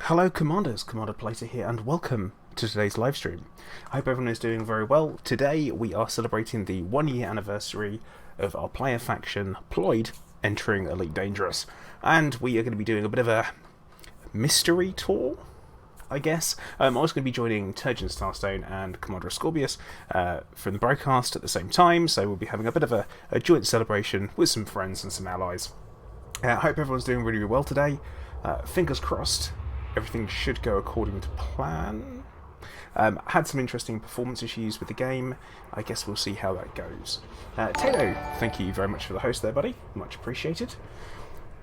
Hello Commanders, Commander Plater here, and welcome to today's live stream. I hope everyone is doing very well. Today we are celebrating the 1 year anniversary of our player faction, PLOID, entering Elite Dangerous. And we are going to be doing a bit of a mystery tour, I guess. I'm also going to be joining Turgeon Starstone and Commander Scorpius from the broadcast at the same time, so we'll be having a bit of a joint celebration with some friends and some allies. I hope everyone's doing really, really well today. Fingers crossed, everything should go according to plan. Had some interesting performance issues with the game. I guess we'll see how that goes. Tato, thank you very much for the host there, buddy. Much appreciated.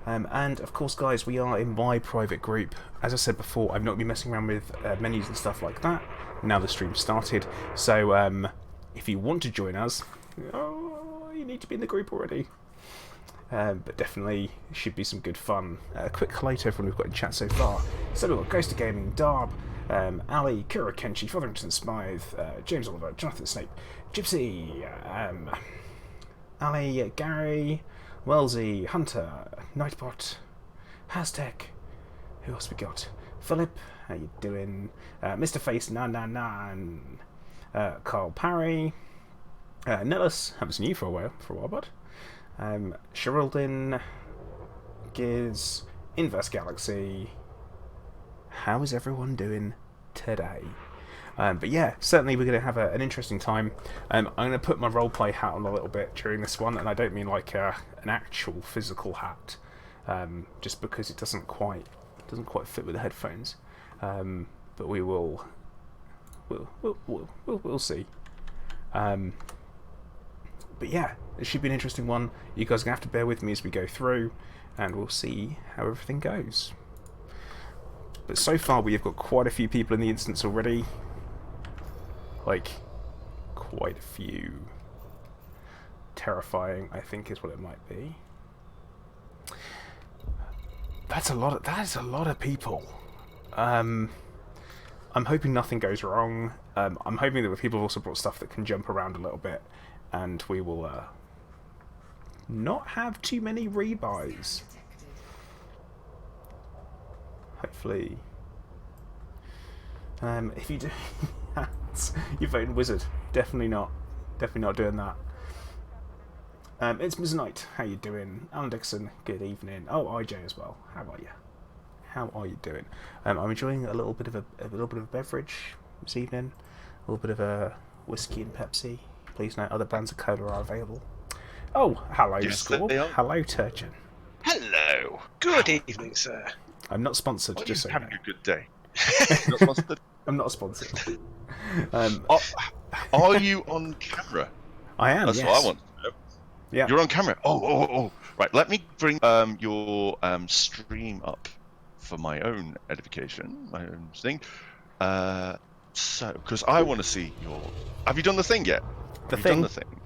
And of course, guys, we are in my private group. As I said before, I've not been messing around with menus and stuff like that. Now the stream started. So if you want to join us, you need to be in the group already. But definitely should be some good fun. Quick hello to everyone we've got in chat so far. So we've got Ghost of Gaming, Darb, Ali, Kira Kenshi, Fotherington Smythe, James Oliver, Jonathan Snape, Gypsy, Ali, Gary, Wellesley, Hunter, Nightbot, Haztech. Who else we got? Philip, how you doing? Mr. Face, Nan, Carl Parry, Nellis, haven't seen you for a while, bud. Sheraldin, Giz, Inverse Galaxy. How is everyone doing today? But yeah, certainly we're going to have an interesting time. I'm going to put my roleplay hat on a little bit during this one, and I don't mean like an actual physical hat, just because it doesn't quite fit with the headphones. But we'll see. But yeah, it should be an interesting one. You guys are going to have to bear with me as we go through, and we'll see how everything goes. But so far we have got quite a few people in the instance already. Like, quite a few. Terrifying, I think, is what it might be. That is a lot of people. I'm hoping nothing goes wrong. I'm hoping that people have also brought stuff that can jump around a little bit, and we will not have too many rebuys. Hopefully. If you do, you're voting Wizard. Definitely not doing that. It's Ms. Knight. How you doing? Alan Dixon. Good evening. Oh, IJ as well. How are you? How are you doing? I'm enjoying a little bit of a beverage this evening. A little bit of a whiskey and Pepsi. Please note other brands of cola are available. Oh, hello, yes, Scorp. Hello, Turgeon. Hello. Good evening, sir. I'm not sponsored. Well, just so having you know. a good day. Not sponsored? I'm not sponsored. Are you on camera? I am. That's yes. what I want to know. Yeah. You're on camera. Oh. Right. Let me bring your stream up for my own edification, my own thing. So, because I want to see your. Have you done the thing yet? The Have thing. You done the thing?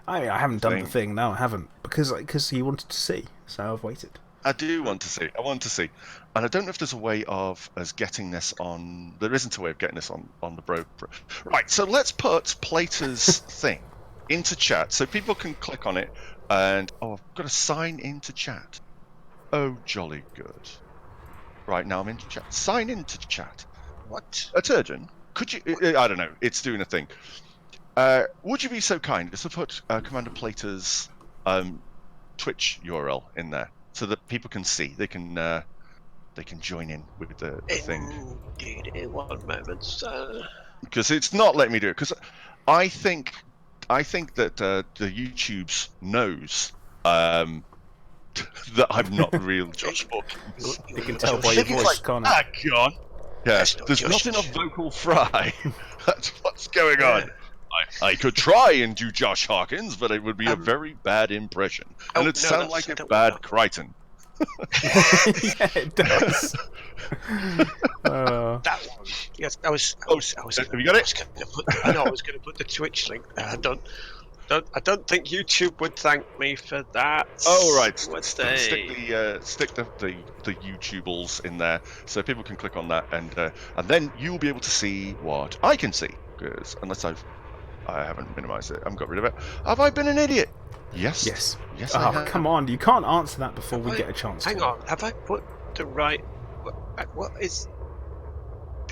I haven't done the thing. No, I haven't, because he wanted to see, so I've waited. I do want to see. I want to see, and I don't know if there's a way of us getting this on. There isn't a way of getting this on the bro. Right. So let's put Plater's thing into chat so people can click on it. And I've got to sign into chat. Oh, jolly good. Right now I'm into chat. Sign into chat. What? Turgeon, could you? I don't know. It's doing a thing. Would you be so kind as to put Commander Plater's Twitch URL in there so that people can see? They can join in with the thing. Indeed, 1 moment, sir. Because it's not letting me do it. Because I think that the YouTube's knows that I'm not the real Josh Hawkins. You can tell by your voice, can't you? John. Yeah, there's not enough vocal fry. That's what's going on. I could try and do Josh Hawkins, but it would be a very bad impression. And it'd sound like a bad Crichton. Yeah, it does. That one. Yes, I was. Have you got it? I was going to put the Twitch link there. I don't think YouTube would thank me for that. Oh right. Stick the YouTubeals in there so people can click on that, and then you'll be able to see what I can see. Because unless I haven't minimized it, I haven't got rid of it. Have I been an idiot? Yes. Yes. Oh, come on! You can't answer that before we get a chance. Hang on. Have I put the right? What is?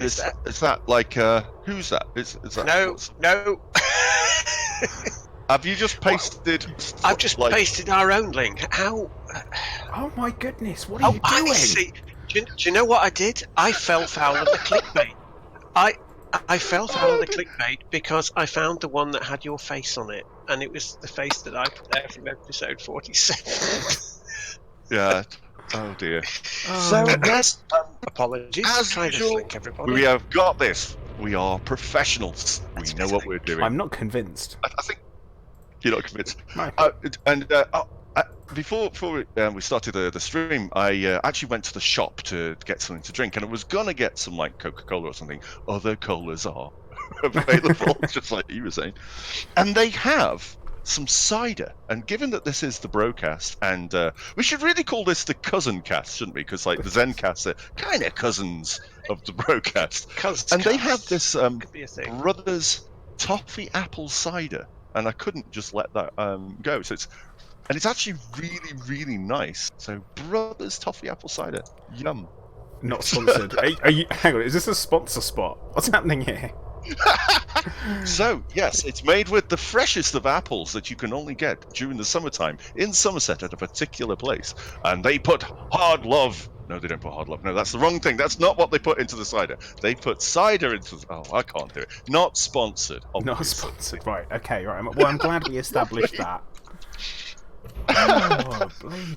Is that like who's that? Is that No. Have you just pasted? I've just pasted our own link. How? Oh my goodness! What are you doing? I see. Do you know what I did? I fell foul of the clickbait. I fell foul of the clickbait because I found the one that had your face on it, and it was the face that I put there from episode 47. Yeah. Oh dear. Oh. So yes, Apologies. as Try this usual, link, everybody. we have got this. We are professionals. We know what we're doing. I'm not convinced. I think you're not convinced. No. Before we started the stream, I actually went to the shop to get something to drink, and I was gonna get some like Coca-Cola or something. Other colas are available, just like you were saying, and they have some cider. And given that this is the broadcast, and we should really call this the cousin cast, shouldn't we? Because like the Zencast are kind of cousins of the broadcast. And they have this Brothers Toffee Apple Cider, and I couldn't just let that go. So it's actually really, really nice. So Brothers Toffee Apple Cider, yum. Not sponsored. Are you? Hang on, is this a sponsor spot? What's happening here? So yes, it's made with the freshest of apples that you can only get during the summertime in Somerset at a particular place, and they put hard love. No, they don't put hard love. No, that's the wrong thing. That's not what they put into the cider. They put cider into. Oh, I can't do it. Not sponsored. Obviously. Not sponsored. Right. Okay. Right. Well, I'm glad we established that.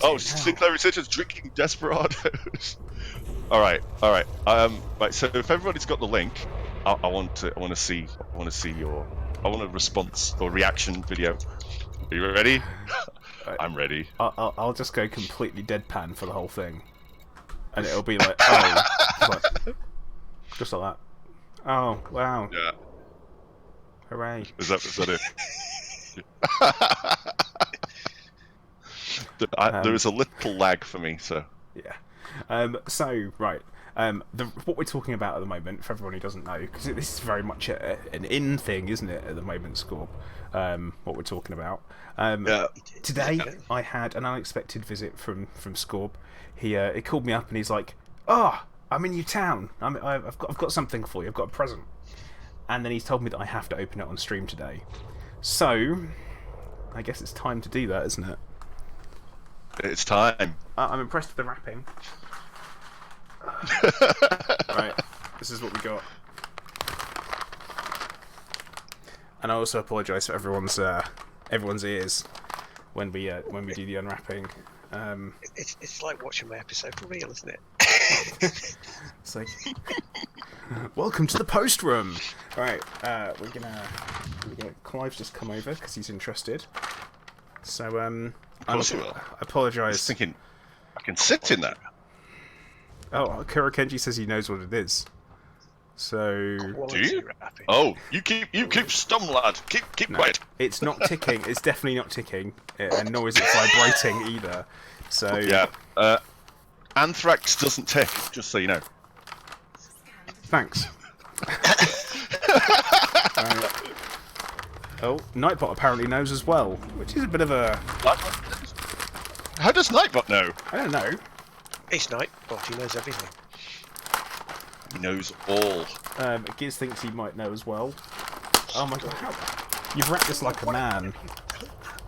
Oh, Sinclair Researchers drinking Desperados. All right. Right. So if everybody's got the link, I want to see a response or reaction video. Are you ready? I'm ready. I'll just go completely deadpan for the whole thing, and it'll be like, oh, just like that. Oh, wow. Yeah. Hooray. Is that it? There is a little lag for me, so. Yeah. So, right. What we're talking about at the moment, for everyone who doesn't know, because this is very much an in thing, isn't it, at the moment, Scorp? What we're talking about. Today, I had an unexpected visit from Scorp. He called me up and he's like, "Oh, I'm in your town. I've got something for you. I've got a present." And then he's told me that I have to open it on stream today. So, I guess it's time to do that, isn't it? It's time. I'm impressed with the wrapping. Right, this is what we got. And I also apologise for everyone's ears when we do the unwrapping. It's like watching my episode for real, isn't it? It's like, welcome to the post room. Right, we're gonna Clive's just come over because he's interested. So I apologise. was thinking, I can sit in that. Oh, Kurakenji says he knows what it is. So do you? Oh, you keep stum, lad. Keep quiet. It's not ticking. It's definitely not ticking, and nor is it vibrating either. So yeah, Anthrax doesn't tick. Just so you know. Thanks. Oh, Nightbot apparently knows as well, which is a bit of a. How does Nightbot know? I don't know. It's Nightbot. He knows everything. He knows all. Giz thinks he might know as well. Oh my god, you've wrapped this like a man.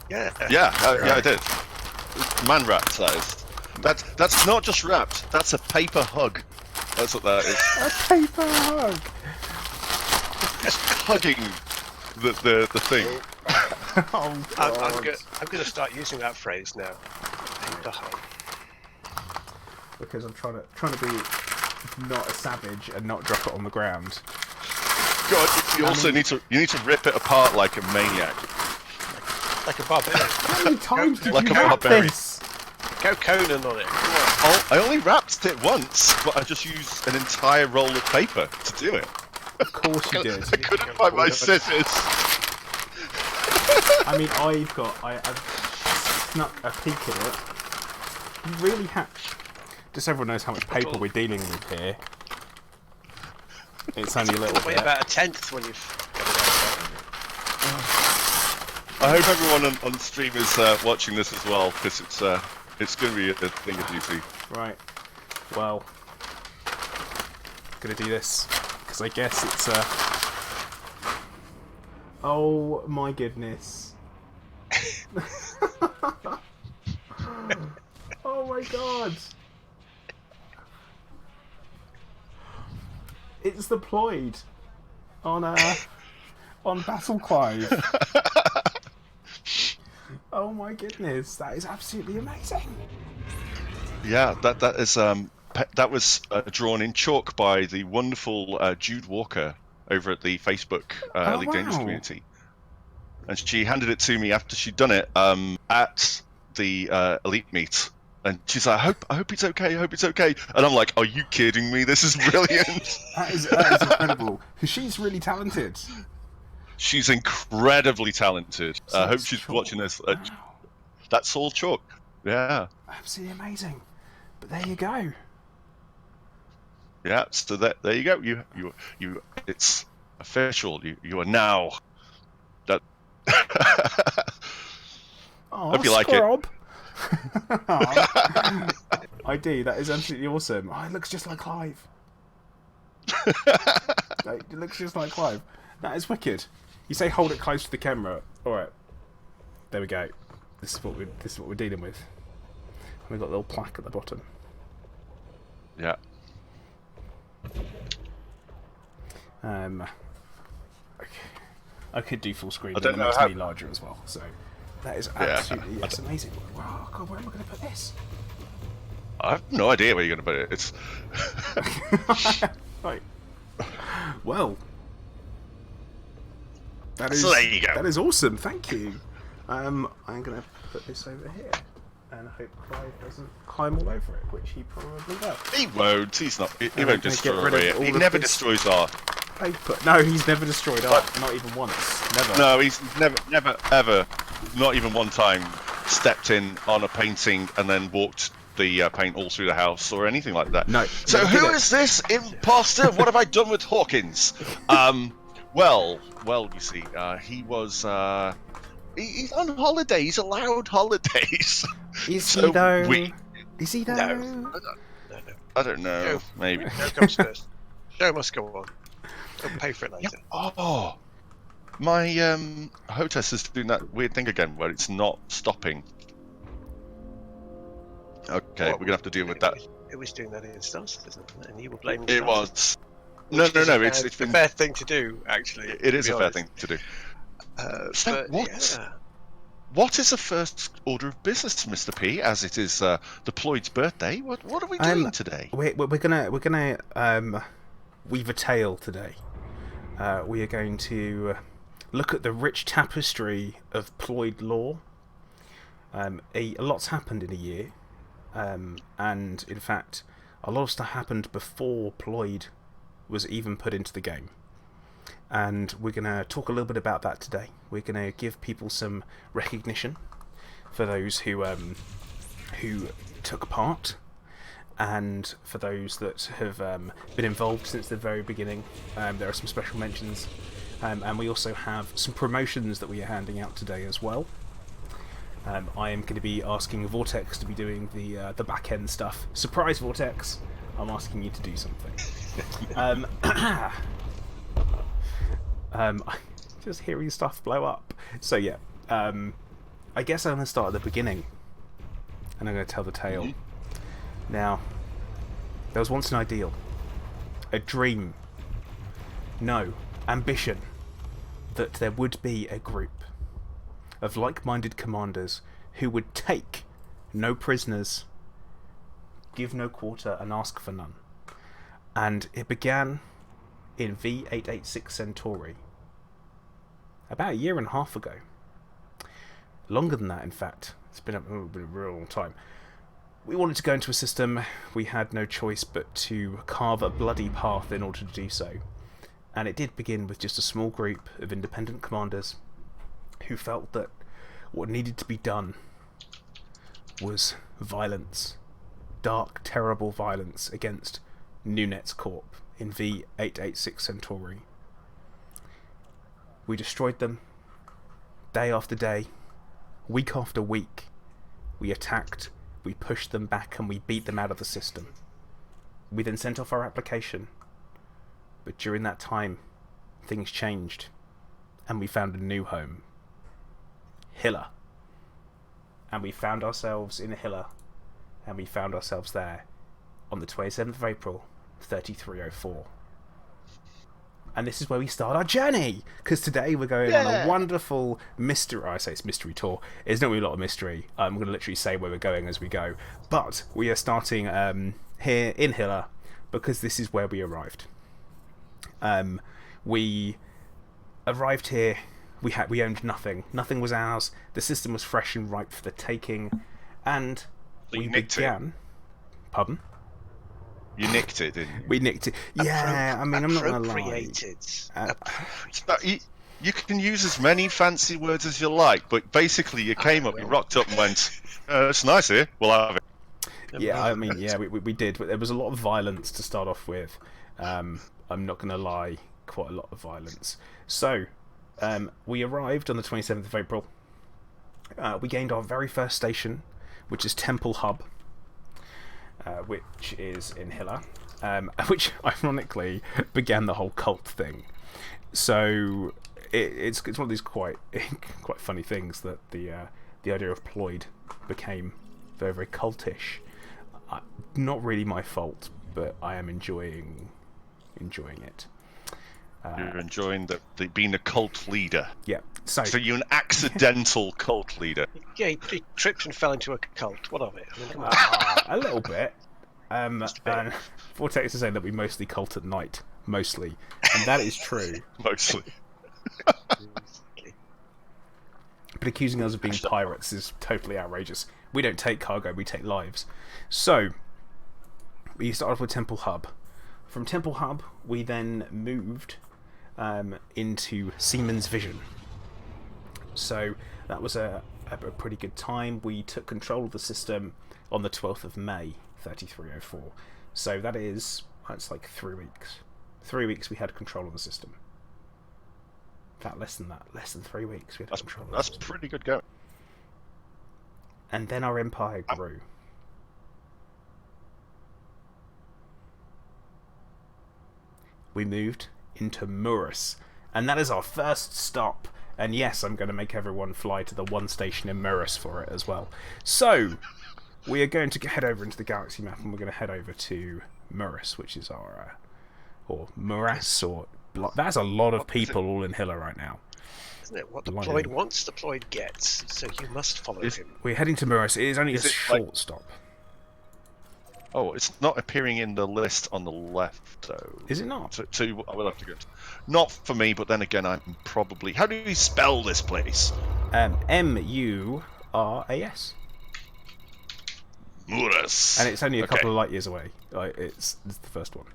Yeah. Yeah, I did. Man wrapped, that is. That's not just wrapped. That's a paper hug. That's what that is. A paper hug. Just hugging the thing. Oh, I'm going to start using that phrase now. Paper hug. Because I'm trying to be not a savage and not drop it on the ground. God, you also need to rip it apart like a maniac. Like a barbarian. How many times did like you a wrap barbarian. this? Go Conan on it. Oh, I only wrapped it once, but I just used an entire roll of paper to do it. Of course you did. I couldn't find my scissors. I mean, I've snuck a peek at it. You really have. Just so everyone knows how much paper we're dealing with here. It's only a little bit. About a tenth when you've got it out. I hope everyone on stream is watching this as well, because it's going to be a thing of beauty. Right. Well, gonna do this. because I guess it's Oh my goodness. Oh my god. It's the PLOID on Battle Clive. Oh my goodness, that is absolutely amazing. Yeah, that was drawn in chalk by the wonderful Jude Walker over at the Facebook Elite Dangerous community, and she handed it to me after she'd done it at the Elite meet, and she's like, "I hope it's okay. I hope it's okay." And I'm like, "Are you kidding me? This is brilliant." that is incredible. Because she's really talented. She's incredibly talented. So I hope she's watching this. Wow. That's all chalk. Yeah. Absolutely amazing. But there you go. Yeah. So there you go. You. It's official. You are now. That. Oh, hope you like it. I do. That is absolutely awesome. Oh, it looks just like Clive. It looks just like Clive. That is wicked. You say hold it close to the camera. All right. There we go. This is what we're dealing with. We've got a little plaque at the bottom. Yeah. Okay. I could do full screen, I but don't it know makes how... me larger as well. So that is absolutely that's amazing. Wow, God, where am I going to put this? I have no idea where you're going to put it. It's. Right. Well, that is So there you go. That is awesome. Thank you. I'm going to put this over here, and I hope Clive doesn't climb all over it, which he probably will. He won't. He's not. He I'm won't gonna destroy get rid of it. all He of never this destroys art. paper. No, he's never destroyed art. Not even once. Never. No, he's never, ever, not even one time, stepped in on a painting and then walked the paint all through the house or anything like that. No. So never who did it. is this imposter? What have I done with Hawkins? Well, you see, he was. He's on holiday. He's allowed holidays. Is So he though? we- Is he though? No. I don't know. No. Maybe. No comes first. Show must go on. We'll pay for it later. Oh, my hostess is doing that weird thing again where it's not stopping. Okay, we're gonna have to deal with that. It was doing that in Stars, isn't it? And you were blaming It Stars. was. No. It's a been. fair thing to do, actually. It is to be a fair honest. thing to do. So But, what? yeah. What is the first order of business, Mr. P? As it is the PLOID's birthday. What are we doing today? We're gonna weave a tale today. We are going to look at the rich tapestry of PLOID lore. A lot's happened in a year, and in fact, a lot of stuff happened before PLOID was even put into the game. And we're going to talk a little bit about that today. We're going to give people some recognition for those who took part, and for those that have been involved since the very beginning. There are some special mentions, and we also have some promotions that we are handing out today as well. I am going to be asking Vortex to be doing the back end stuff. Surprise, Vortex! I'm asking you to do something. Just hearing stuff blow up. So yeah, I guess I'm going to start at the beginning, and I'm going to tell the tale. Mm-hmm. Now, there was once an ideal, a dream, no, ambition, that there would be a group of like-minded commanders who would take no prisoners, give no quarter, and ask for none. And it began in V886 Centauri about a year and a half ago. Longer than that, in fact. It's been a real long time. We wanted to go into a system. We had no choice but to carve a bloody path in order to do so. And it did begin with just a small group of independent commanders who felt that what needed to be done was violence. Dark, terrible violence against Nunets Corp in V886 Centauri. We destroyed them, day after day, week after week. We attacked, we pushed them back, and we beat them out of the system. We then sent off our application, But during that time, things changed, and we found a new home. Hilla. And we found ourselves in Hilla, and we found ourselves there on the 27th of April, 3304. And this is where we start our journey, because today we're going on a wonderful mystery. I say it's mystery tour. It's not really a lot of mystery. I'm going to literally say where we're going as we go. But we are starting here in Hilla, because this is where we arrived. We arrived here. We owned nothing. Nothing was ours. The system was fresh and ripe for the taking, and we began. Pardon? You nicked it, didn't you? We nicked it. Yeah, I mean, I'm not going to lie. Appropriated. You can use as many fancy words as you like, but basically you came up, you rocked up and went, it's nice here, we'll have it. Yeah, I mean, yeah, we did, but there was a lot of violence to start off with. I'm not going to lie, quite a lot of violence. So, we arrived on the 27th of April. We gained our very first station, which is Temple Hub. Which is in Hilla, which ironically began the whole cult thing. So it's one of these quite funny things that the idea of PLOID became very, very cultish. Not really my fault, but I am enjoying it. You're enjoying being a cult leader. Yeah. So you're an accidental cult leader. Yeah, he tripped and fell into a cult. What of it? I mean, come on. A little bit. And Vortex is saying that we mostly cult at night. Mostly. And that is true. Mostly. But accusing us of being pirates is totally outrageous. We don't take cargo, we take lives. So, we started off with Temple Hub. From Temple Hub, we then moved into Siemens Vision. So, that was a pretty good time. We took control of the system on the 12th of May, 3304. So that's like 3 weeks. 3 weeks we had control of the system. In fact, less than 3 weeks we had control of the system. That's pretty good going. And then our empire grew. We moved into Murus, and that is our first stop. And yes, I'm going to make everyone fly to the one station in Murus for it as well. So, we are going to head over into the galaxy map, and we're going to head over to Murus, which is our, or Muras, or that's a lot of people all in Hilla right now. Isn't it? What the PLOID wants, the PLOID gets. So you must follow him. We're heading to Murus. It is only a short stop. Oh, it's not appearing in the list on the left, though. Is it not? So I will have to go. Not for me, but then again, I'm probably. How do you spell this place? M-U-R-A-S. Muras. And it's only a couple of light years away. It's the first one.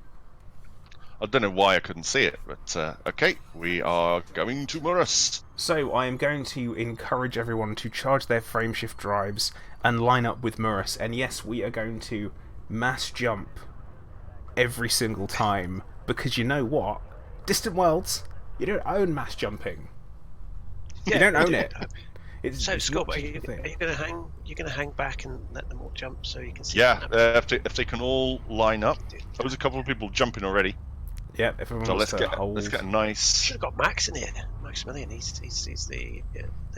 I don't know why I couldn't see it, but okay, we are going to Muras. So I am going to encourage everyone to charge their frameshift drives and line up with Murus. And yes, we are going to mass jump every single time, because you know what? Distant Worlds, you don't own mass jumping. Yeah, you don't own it. So Scott, are you going to hang? You're going to hang back and let them all jump so you can see. Yeah, if they can all line up. There was a couple of people jumping already. Yeah, everyone. So let's get a nice. Should have got Max in here. Maximilian, he's the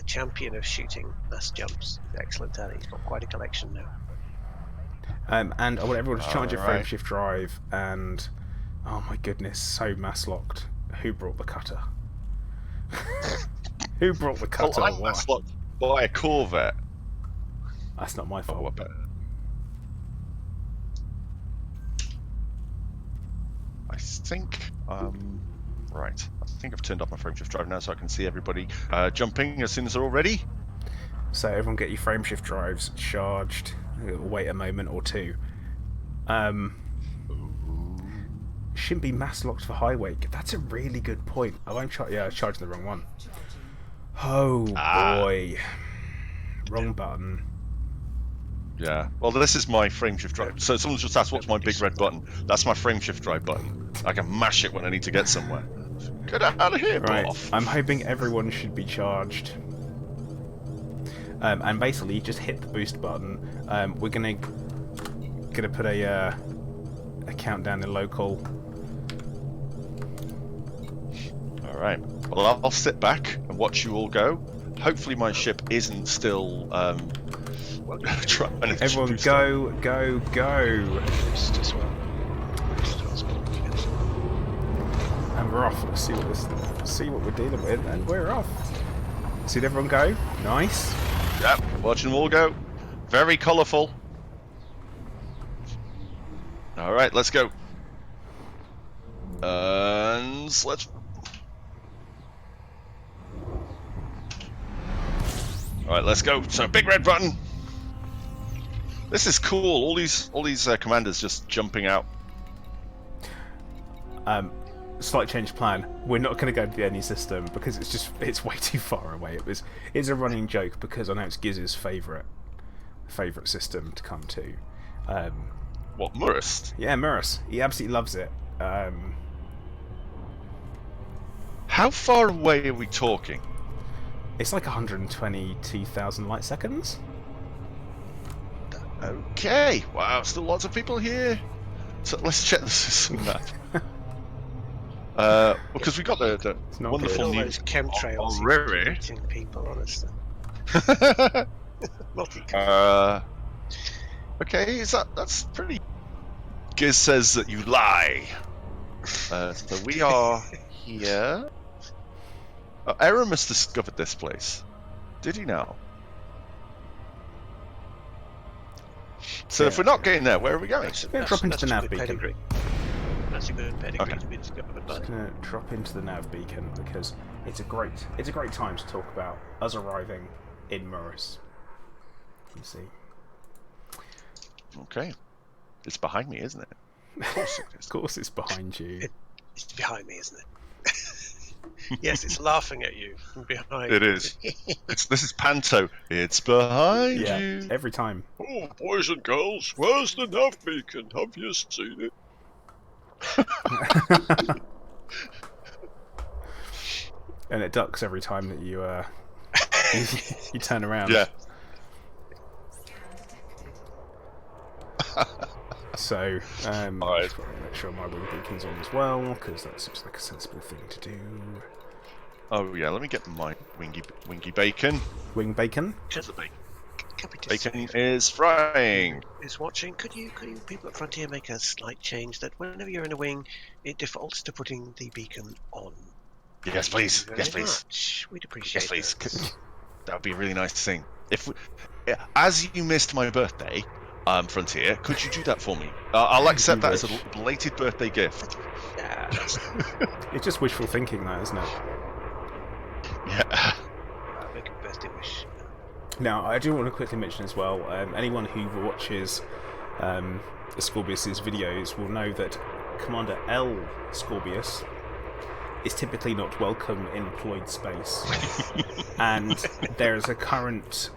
champion of shooting mass jumps. Excellent at it. He's got quite a collection now. And I want everyone to charge a frameshift drive, and oh my goodness, so mass locked. Who brought the cutter? Who brought the cutter? Well, I'm mass locked by a Corvette. That's not my fault. I think right. I think I've turned off my frameshift drive now, so I can see everybody jumping as soon as they're all ready. So everyone get your frameshift drives charged. Wait a moment or two. Shouldn't be mass locked for high wake. That's a really good point. Oh, I was charging the wrong one. Oh boy, wrong button. Yeah. Well, this is my frameshift drive. So someone's just asked, "What's my big red button?" That's my frameshift drive button. I can mash it when I need to get somewhere. Get out of here, right. Boff. I'm hoping everyone should be charged. And basically, just hit the boost button. We're gonna put a countdown in local. right. Well, I'll sit back and watch you all go. Hopefully my ship isn't still trying to Everyone boost go, go, go. Just as well. And we're off. Let's see what we're dealing with, and we're off. See everyone go? Nice. Yep, watching them all go. Very colourful. Alright, let's go. And let's... Alright, let's go. So, big red button. This is cool. All these commanders just jumping out. Slight change of plan. We're not going to go to the NE system because it's way too far away. It's a running joke because I know it's Giz's favourite system to come to. What, Murus? Yeah, Murus. He absolutely loves it. How far away are we talking? It's like 122,000 light seconds. Okay. Wow, still lots of people here. So let's check the system map. Because we got the not wonderful All new those chemtrails already. eating people, honestly. Okay, that's pretty. Giz says that you lie. So we are here. Aramis discovered this place. Did he now? So if we're not getting there, where are we going? Drop into the nav beacon. Pedigree. That's a good pedigree Okay. to be discovered by. Just gonna drop into the nav beacon because it's a great time to talk about us arriving in Murus. You see. Okay. It's behind me, isn't it? Of course it is. Of course, it's behind you. It's behind me, isn't it? Yes, it's laughing at you from behind. It is. This is Panto. It's behind Yeah, you. every time. Oh, boys and girls, where's the nav beacon? Have you seen it? And it ducks every time that you you turn around. Yeah. So, Alright. just gotta make sure my wing beacon's on as well, because that seems like a sensible thing to do. Oh yeah, let me get my wingy bacon. Wing bacon? Can we just Bacon is frying. is watching. Could you people at Frontier make a slight change that whenever you're in a wing, it defaults to putting the beacon on? Yes, please. Thank you Yes, very please. much. We'd appreciate Yes, please. that. That would be a really nice thing. If we, as you missed my birthday, Frontier, could you do that for me? I'll accept that as a belated birthday gift. Yeah, It's just wishful thinking, that, isn't it? Yeah. make a birthday wish. Now, I do want to quickly mention as well, anyone who watches Scorpius's videos will know that Commander L. Scorpius is typically not welcome in PLOID space, and there is a current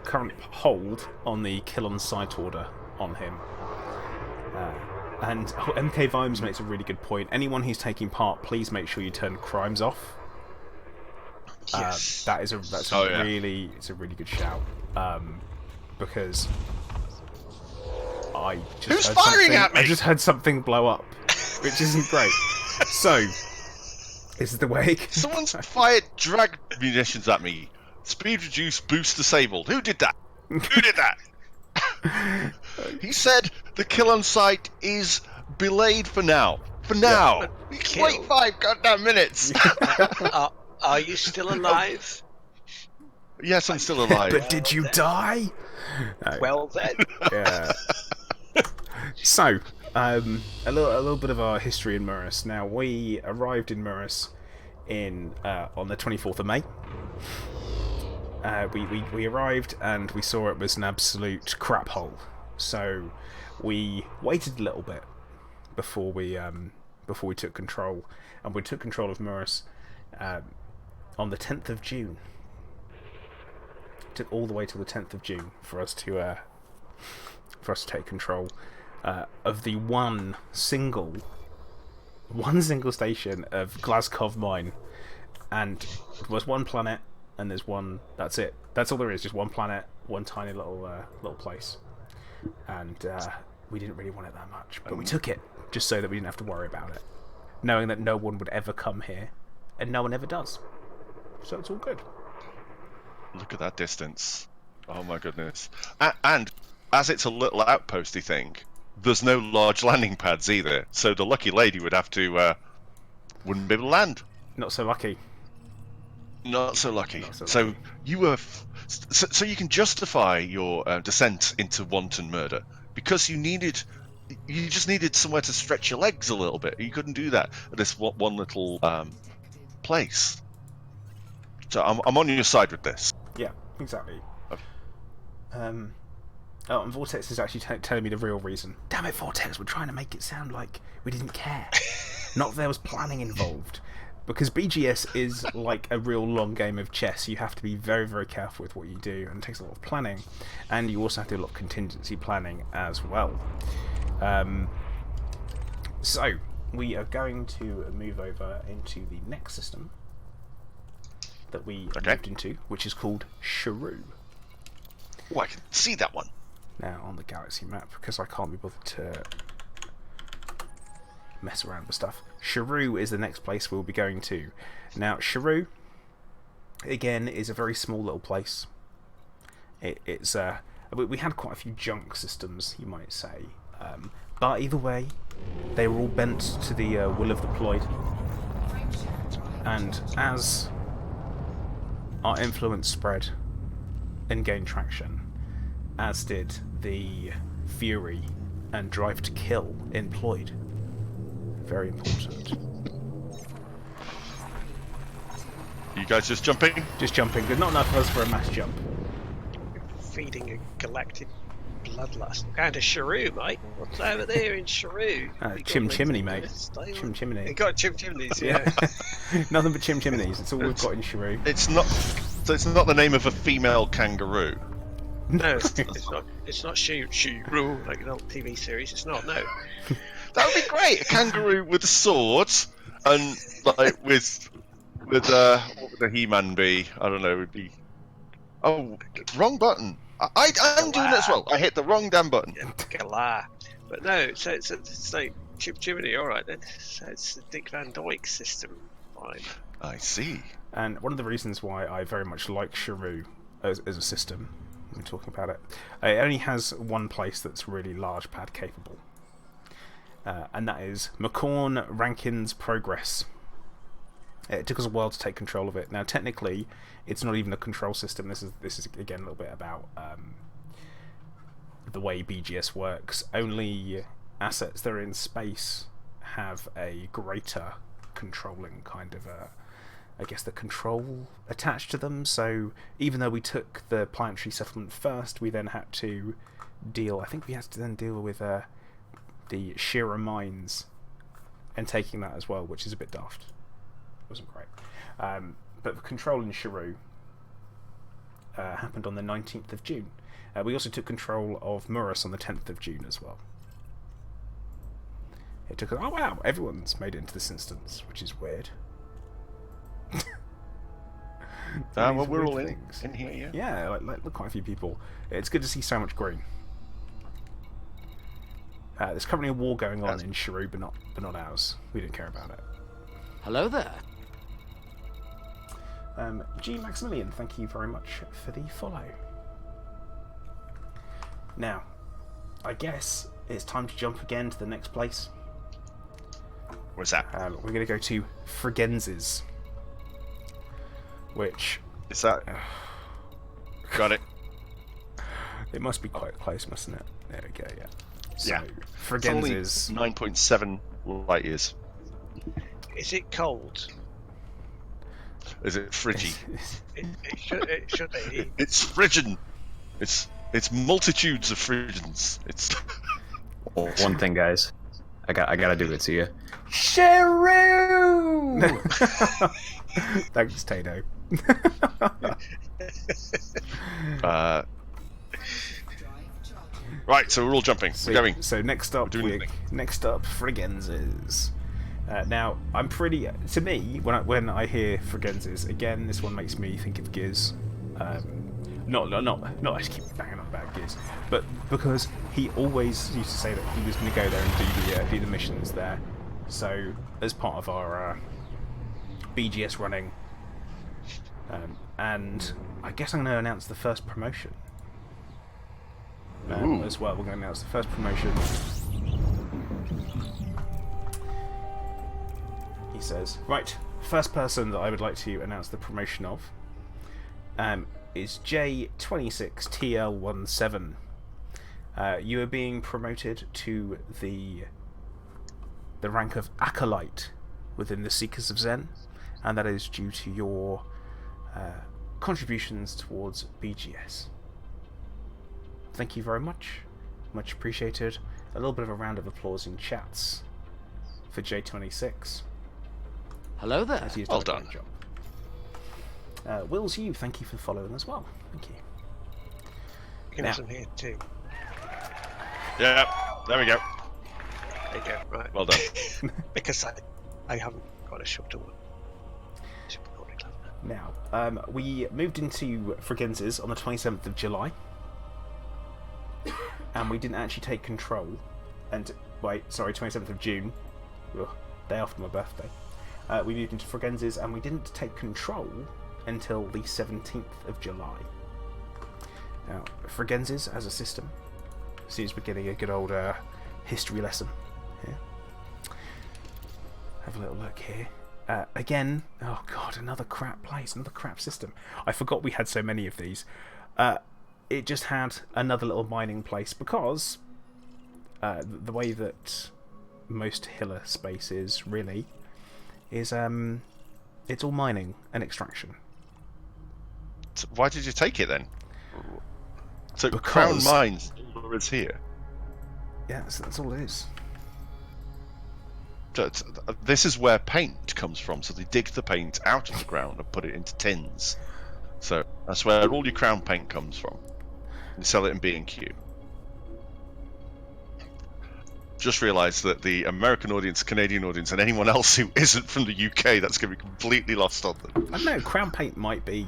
hold on the kill on sight order on him. And MK Vimes makes a really good point. Anyone who's taking part, please make sure you turn crimes off. Yes. That's yeah. really good shout. Because I just Who's heard firing something- at me? I just heard something blow up, which isn't great. So this is the way. Someone's fired drag munitions at me. Speed reduced, boost disabled. Who did that? Who did that? He said the kill on sight is belayed for now. For now. Kill. Wait 5 goddamn minutes. Are you still alive? Yes, I'm still alive. But did you die? No. Well then. Yeah. So, a little bit of our history in Murus. Now, we arrived in Murus on the 24th of May. We arrived and we saw it was an absolute crap hole. So we waited a little bit before we took control, and we took control of Murus on the 10th of June. It took all the way till the 10th of June for us to take control of the one single station of Glasgow mine, and it was one planet, and there's one. That's it. That's all there is. Just one planet, one tiny little place, and we didn't really want it that much, but we took it just so that we didn't have to worry about it, knowing that no one would ever come here and no one ever does. So it's all good. Look at that distance. Oh my goodness. And as it's a little outposty thing, there's no large landing pads either. So the lucky lady would have to wouldn't be able to land. Not so lucky. Not so lucky. Not so So lucky. you were so you can justify your descent into wanton murder because you just needed somewhere to stretch your legs a little bit. You couldn't do that at this one little place. So I'm on your side with this. Yeah, exactly. Okay. Oh, and Vortex is actually telling me the real reason. Damn it, Vortex, we're trying to make it sound like we didn't care. Not that there was planning involved. Because BGS is like a real long game of chess. You have to be very, very careful with what you do, and it takes a lot of planning. And you also have to do a lot of contingency planning as well. So, we are going to move over into the next system that we moved into, which is called Shrew. Oh, I can see that one. Now, on the Galaxy map, because I can't be bothered to mess around with stuff, Shrew is the next place we'll be going to. Now, Shrew, again, is a very small little place. It's we had quite a few junk systems, you might say, but either way, they were all bent to the will of the PLOID. And as our influence spread and gained traction, as did the fury and drive to kill in PLOID. Very important. You guys just jumping? Just jumping. There's not enough of us for a mass jump. Feeding a galactic bloodlust. What kind of Shrew, mate? What's over there in Shrew? Chim chimney, mate. Chim chimney. You got chim chimneys, yeah. Nothing but chim chimneys. It's all we've got in Shrew. It's not. So it's not the name of a female kangaroo. No, it's not. It's not Shrew like an old TV series. It's not. No. That would be great. A kangaroo with a sword and like with what would the He-Man be? I don't know. It would be. Oh, wrong button. I'm doing it as well. I hit the wrong damn button. Yeah, galah. But no, so it's like Chim Chimney. All right then. So it's the Dick Van Dyke system. Fine. I see. And one of the reasons why I very much like Shrew as a system, we're talking about it, it only has one place that's really large pad capable. And that is McCorn Rankin's Progress. It took us a while to take control of it. Now, technically, it's not even a control system. This is again a little bit about the way BGS works. Only assets that are in space have a greater controlling kind of I guess the control attached to them. So even though we took the planetary settlement first, we then had to deal. I think we had to then deal with the Shira mines and taking that as well, which is a bit daft. It wasn't great. But the control in Shrew happened on the 19th of June. We also took control of Murus on the 10th of June as well. It took. Oh wow! Everyone's made it into this instance, which is weird. Well, we're all in here. Yeah, like quite a few people. It's good to see so much green. There's currently a war going on in Shrew, but not ours. We didn't care about it. Hello there. G Maximilian, thank you very much for the follow. Now, I guess it's time to jump again to the next place. Where's that? We're going to go to Frigenzes, which Is that? Got it. it must be quite close, mustn't it? There we go. Yeah. So, Yeah. It's only Frigenzes. 9.7 light years. Is it cold? Is it friggy? It should be. It's frigid. It's multitudes of frigids. It's One thing, guys, I gotta do it to you. Shrew! Thanks, Tato. Right, so we're all jumping. We're going. So next up, doing the thing. Frigenzes. Now, I'm pretty. To me, when I hear Frigenzes, again, this one makes me think of Giz. Not I just keep banging on about Giz, but because he always used to say that he was going to go there and do the missions there. So as part of our BGS running. And I guess I'm going to announce the first promotion as well. We're going to announce the first promotion. He says, right, first person that I would like to announce the promotion of is J26TL17. You are being promoted to the rank of Acolyte within the Seekers of Zen, and that is due to your contributions towards BGS. Thank you very much. Much appreciated. A little bit of a round of applause in chats for J26. Hello there. As he's Well done a done. great job. Wills, you, thank you for following as well. Thank you. You can have some here too. Yeah, there we go. There you go. Right. Well done. Because I haven't got a shorter one. Should be called it clever. Now, we moved into Fragenzes on the 27th of July, and we didn't actually take control. And 27th of June, ugh, day after my birthday. We moved into Fragenzes, and we didn't take control until the 17th of July. Now, Fragenzes as a system seems we're getting a good old history lesson here. Have a little look here. Again, oh god, another crap place, another crap system. I forgot we had so many of these. It just had another little mining place because the way that most Hiller space is really is it's all mining and extraction. So why did you take it then? So Because- Crown Mines is here. Yeah, that's all it is. This is where paint comes from. So they dig the paint out of the ground and put it into tins. So that's where all your Crown paint comes from. You sell it in B&Q. Just realised that the American audience, Canadian audience, and anyone else who isn't from the UK, that's going to be completely lost on them. I don't know. Crown paint might be.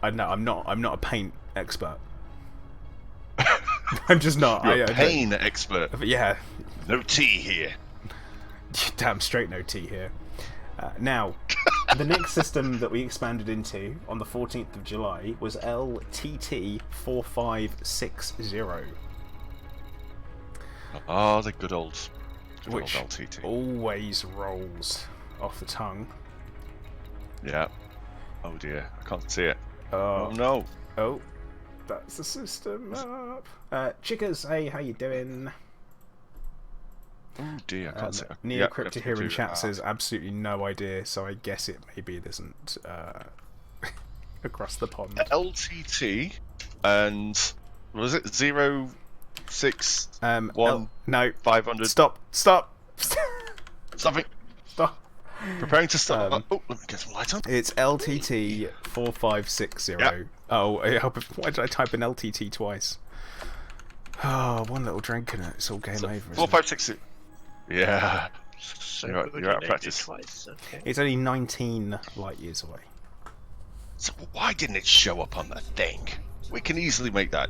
I don't know. I'm not a paint expert. I'm just not. You're I a pain expert. Yeah, No tea here. damn straight no tea here. Now, the next system that we expanded into on the 14th of July was LTT4560, Oh, the good old which LTT. always rolls off the tongue. Yeah. Oh dear, I can't see it. Oh, Oh no. oh, that's the system up. Chickers, hey, how you doing? Oh dear, I can't see it. Neocrypta Yeah, here in do- chat says absolutely no idea, so I guess it maybe it isn't across the pond. LTT and what was it 06 1 No, 500 stop. something. Stop. Preparing to start. Oh, let me get some light on. It's LTT 4560. Yep. Oh, why did I type in LTT twice? Oh, one little drink and it's all game over. isn't it? 4560. Yeah. So You're out- good, you're out of you named it practice. Twice. Okay. It's only 19 light years away. So why didn't it show up on the thing? We can easily make that.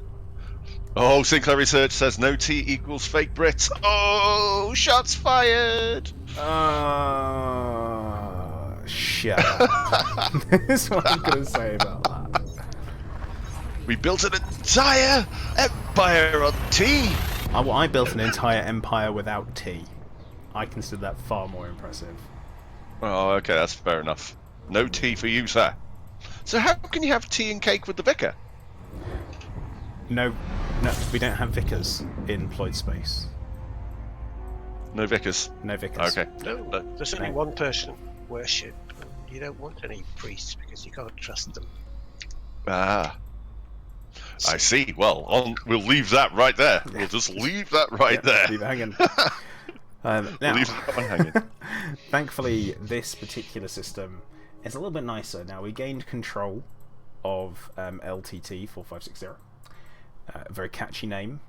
Oh, Sinclair Research says no T equals fake Brits. Oh, shots fired. Shut up. That's what I'm going to say about that. We built an entire empire on T. Well, I built an entire empire without tea. I consider that far more impressive. Oh, okay, that's fair enough. No tea for you, sir. So how can you have tea and cake with the vicar? No, we don't have vicars in Floyd space. No vicars. No vicars. Okay. No, there's only No. one person worship. You don't want any priests because you can't trust them. Ah. I see. Well, we'll leave that right there. We'll just leave that right there. Leave it hanging. We'll Now, leave that one hanging. thankfully, this particular system is a little bit nicer. Now, we gained control of LTT 4560. A very catchy name,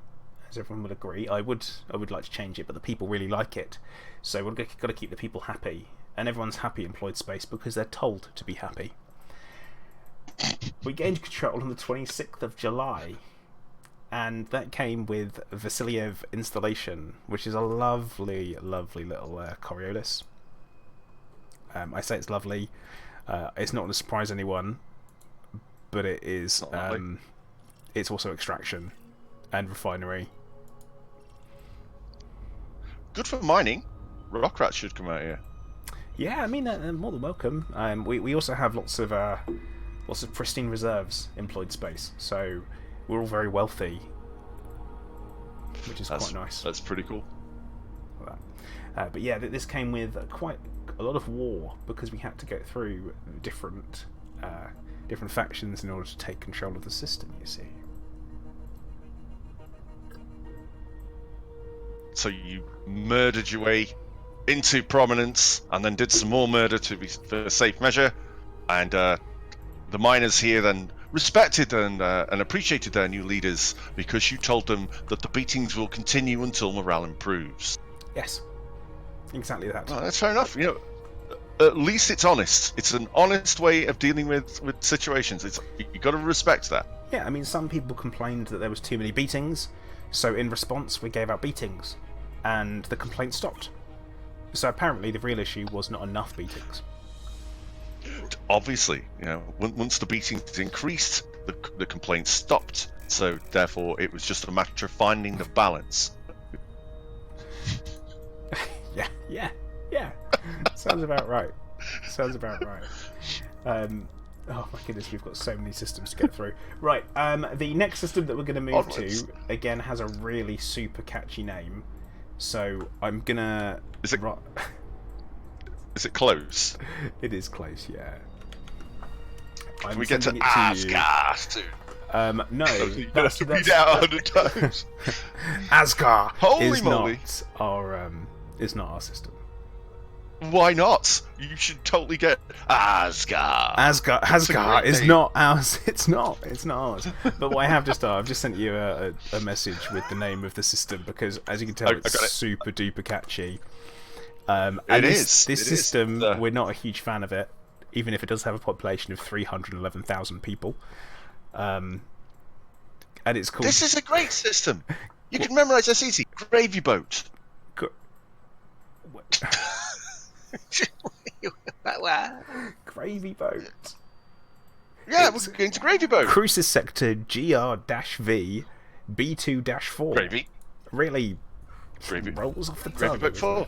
as everyone would agree. I would like to change it, but the people really like it. So we've got to keep the people happy, and everyone's happy in Floyd space because they're told to be happy. We gained control on the 26th of July, and that came with Vasiliev installation, which is a lovely, lovely little Coriolis. I say it's lovely. It's not going to surprise anyone, but it is. It's also extraction and refinery. Good for mining. Rock rats should come out here. Yeah, I mean, more than welcome. We also have lots of pristine reserves in PLOID space, so we're all very wealthy, which is quite nice. That's pretty cool. But yeah, this came with quite a lot of war because we had to go through different factions in order to take control of the system. You see. So you murdered your way into prominence, and then did some more murder for safe measure, and the miners here then respected and appreciated their new leaders because you told them that the beatings will continue until morale improves. Yes, exactly that. Well, that's fair enough. At least it's honest. It's an honest way of dealing with situations. You got to respect that. Yeah, I mean, some people complained that there was too many beatings, so in response we gave out beatings, and the complaint stopped. So apparently the real issue was not enough beatings. Obviously, once the beatings increased, the complaints stopped. So therefore, it was just a matter of finding the balance. Yeah. Sounds about right. Oh my goodness, we've got so many systems to get through. Right, the next system that we're going to move to, again, has a really super catchy name. So I'm gonna... Is it close? It is close, yeah. Can we get to Asgard too? No. That's read out 100 times. Asgard Holy moly! Is not our system. Why not? You should totally get Asgard. Asgard is not ours. It's not ours. But what I have just done, I've just sent you a message with the name of the system because, as you can tell, it's super duper catchy. This system, we're not a huge fan of it, even if it does have a population of 311,000 people. And it's called... This is a great system. You can memorise this easy. Gravy boat. Gravy boat. Yeah, we're going to Gravy boat. Cruises sector GR-V B2-4. Gravy. Really Gravy. Rolls off the tongue. Gravy boat 4.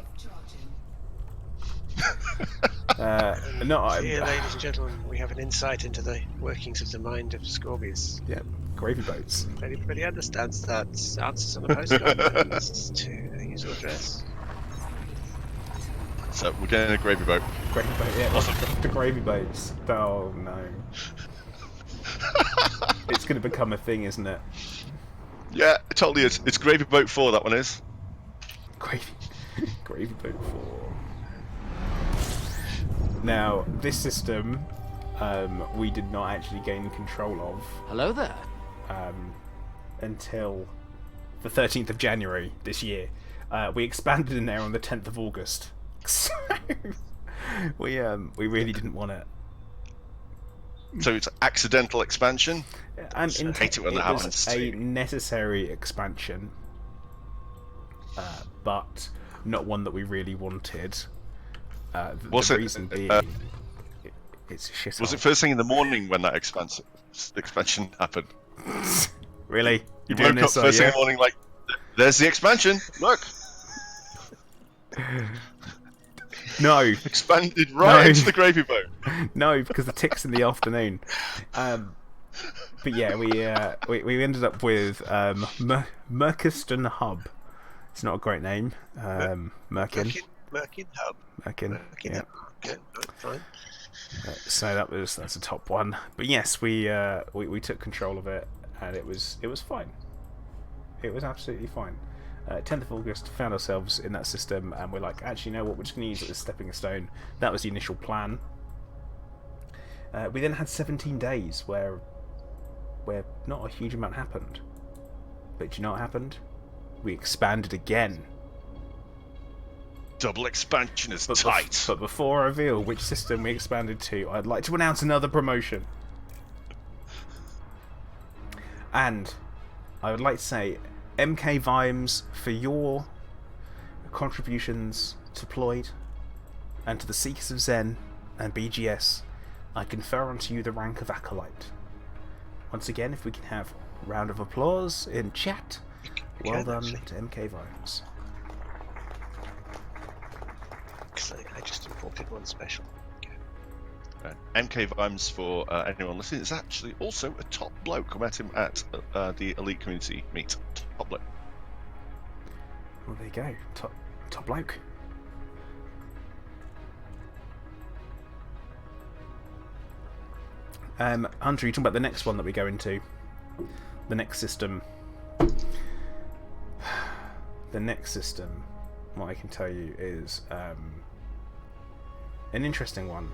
Here, ladies and gentlemen, we have an insight into the workings of the mind of Scorpius. Yeah, gravy boats. If anybody understands that, answers on a postcard please, to the user address. So we're getting a gravy boat. Gravy boat, yeah. Awesome. The gravy boats. Oh no. It's going to become a thing, isn't it? Yeah, it totally is. It's Gravy Boat 4, that one is. Gravy Boat 4. Now, this system, we did not actually gain control of. Hello there. Until the 13th of January this year. We expanded in there on the 10th of August. So, we really didn't want it. So it's accidental expansion? I hate it when that happens. A necessary expansion, but not one that we really wanted. The reason being, it's a shithole. Was it first thing in the morning when that expansion happened? Really? You woke up first thing in the morning like, there's the expansion, look! No. Expanded right into the gravy boat. No, because the tick's in the afternoon. But yeah, we ended up with Merkiston Hub. It's not a great name. Merkin Hub. Merkin. Yeah. Okay, fine. So that's a top one. But yes, we took control of it, and it was fine. It was absolutely fine. 10th of August, found ourselves in that system, and we're like, actually, you know what, we're just going to use it as stepping stone. That was the initial plan. We then had 17 days where not a huge amount happened. But do you know what happened? We expanded again. Double expansion is tight. But before I reveal which system we expanded to, I'd like to announce another promotion. And I would like to say MK Vimes for your contributions to Ploid and to the Seekers of Zen and BGS. I confer unto you the rank of Acolyte. Once again, if we can have a round of applause in chat. Well done to MK Vimes. I just imported one special. MK Vimes, for anyone listening, is actually also a top bloke. I met him at the Elite Community Meet. Top bloke. Well, there you go. Top bloke. Hunter, you talking about the next one that we go into? The next system. The next system, what I can tell you is an interesting one,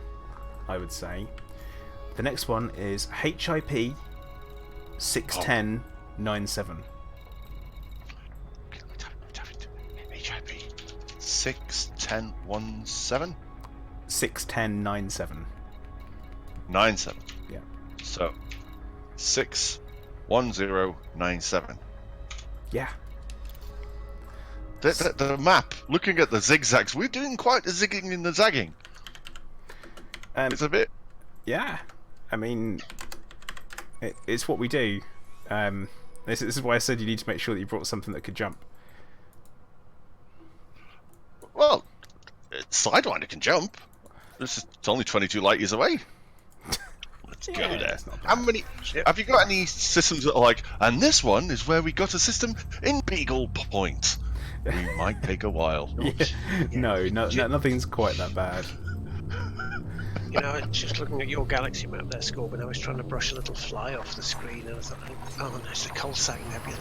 I would say. The next one is HIP 61097. HIP 61017? 61097. 97. Yeah. So 61097. Yeah. The map, looking at the zigzags, we're doing quite a zigging in the zagging. It's a bit. Yeah. I mean, it's what we do. This is why I said you need to make sure that you brought something that could jump. Well, Sidewinder can jump. It's only 22 light years away. Let's go there. How many? Have you got any systems that are like? And this one is where we got a system in Beagle Point. We might take a while. No, nothing's quite that bad. You know, just looking at your galaxy map there, Scorbin, I was trying to brush a little fly off the screen, and I thought, oh, no, it's a Coalsack Nebula.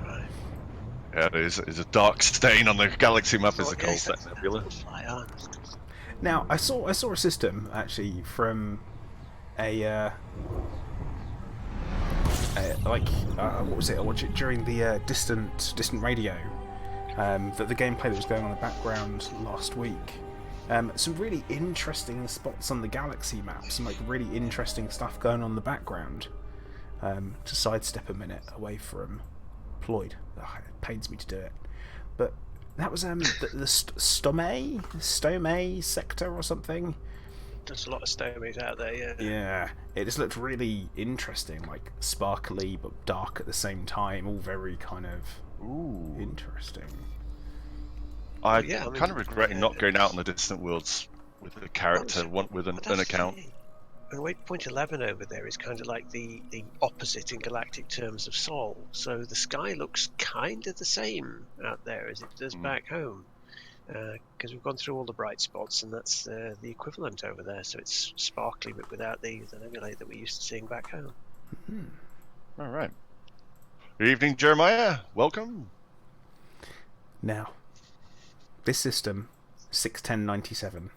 Right. Yeah, there's a dark stain on the galaxy map. Is a Coalsack Nebula. Fly on. Now, I saw a system actually from a what was it? I watched it during the distant radio. That the gameplay that was going on in the background last week. Some really interesting spots on the galaxy map. Some like really interesting stuff going on in the background. To sidestep a minute away from Floyd. It pains me to do it, but that was the Stome sector or something. There's a lot of stomies out there, yeah. Yeah, it just looked really interesting, like sparkly but dark at the same time, all very kind of interesting. I kind of regretting not going out in the distant worlds with a character, with an account. And Waypoint 11 over there is kind of like the opposite in galactic terms of Sol. So the sky looks kind of the same out there as it does back home. Because we've gone through all the bright spots, and that's the equivalent over there. So it's sparkly, but without the nebulae that we're used to seeing back home. All right. Good evening, Jeremiah. Welcome. Now, this system, 61097,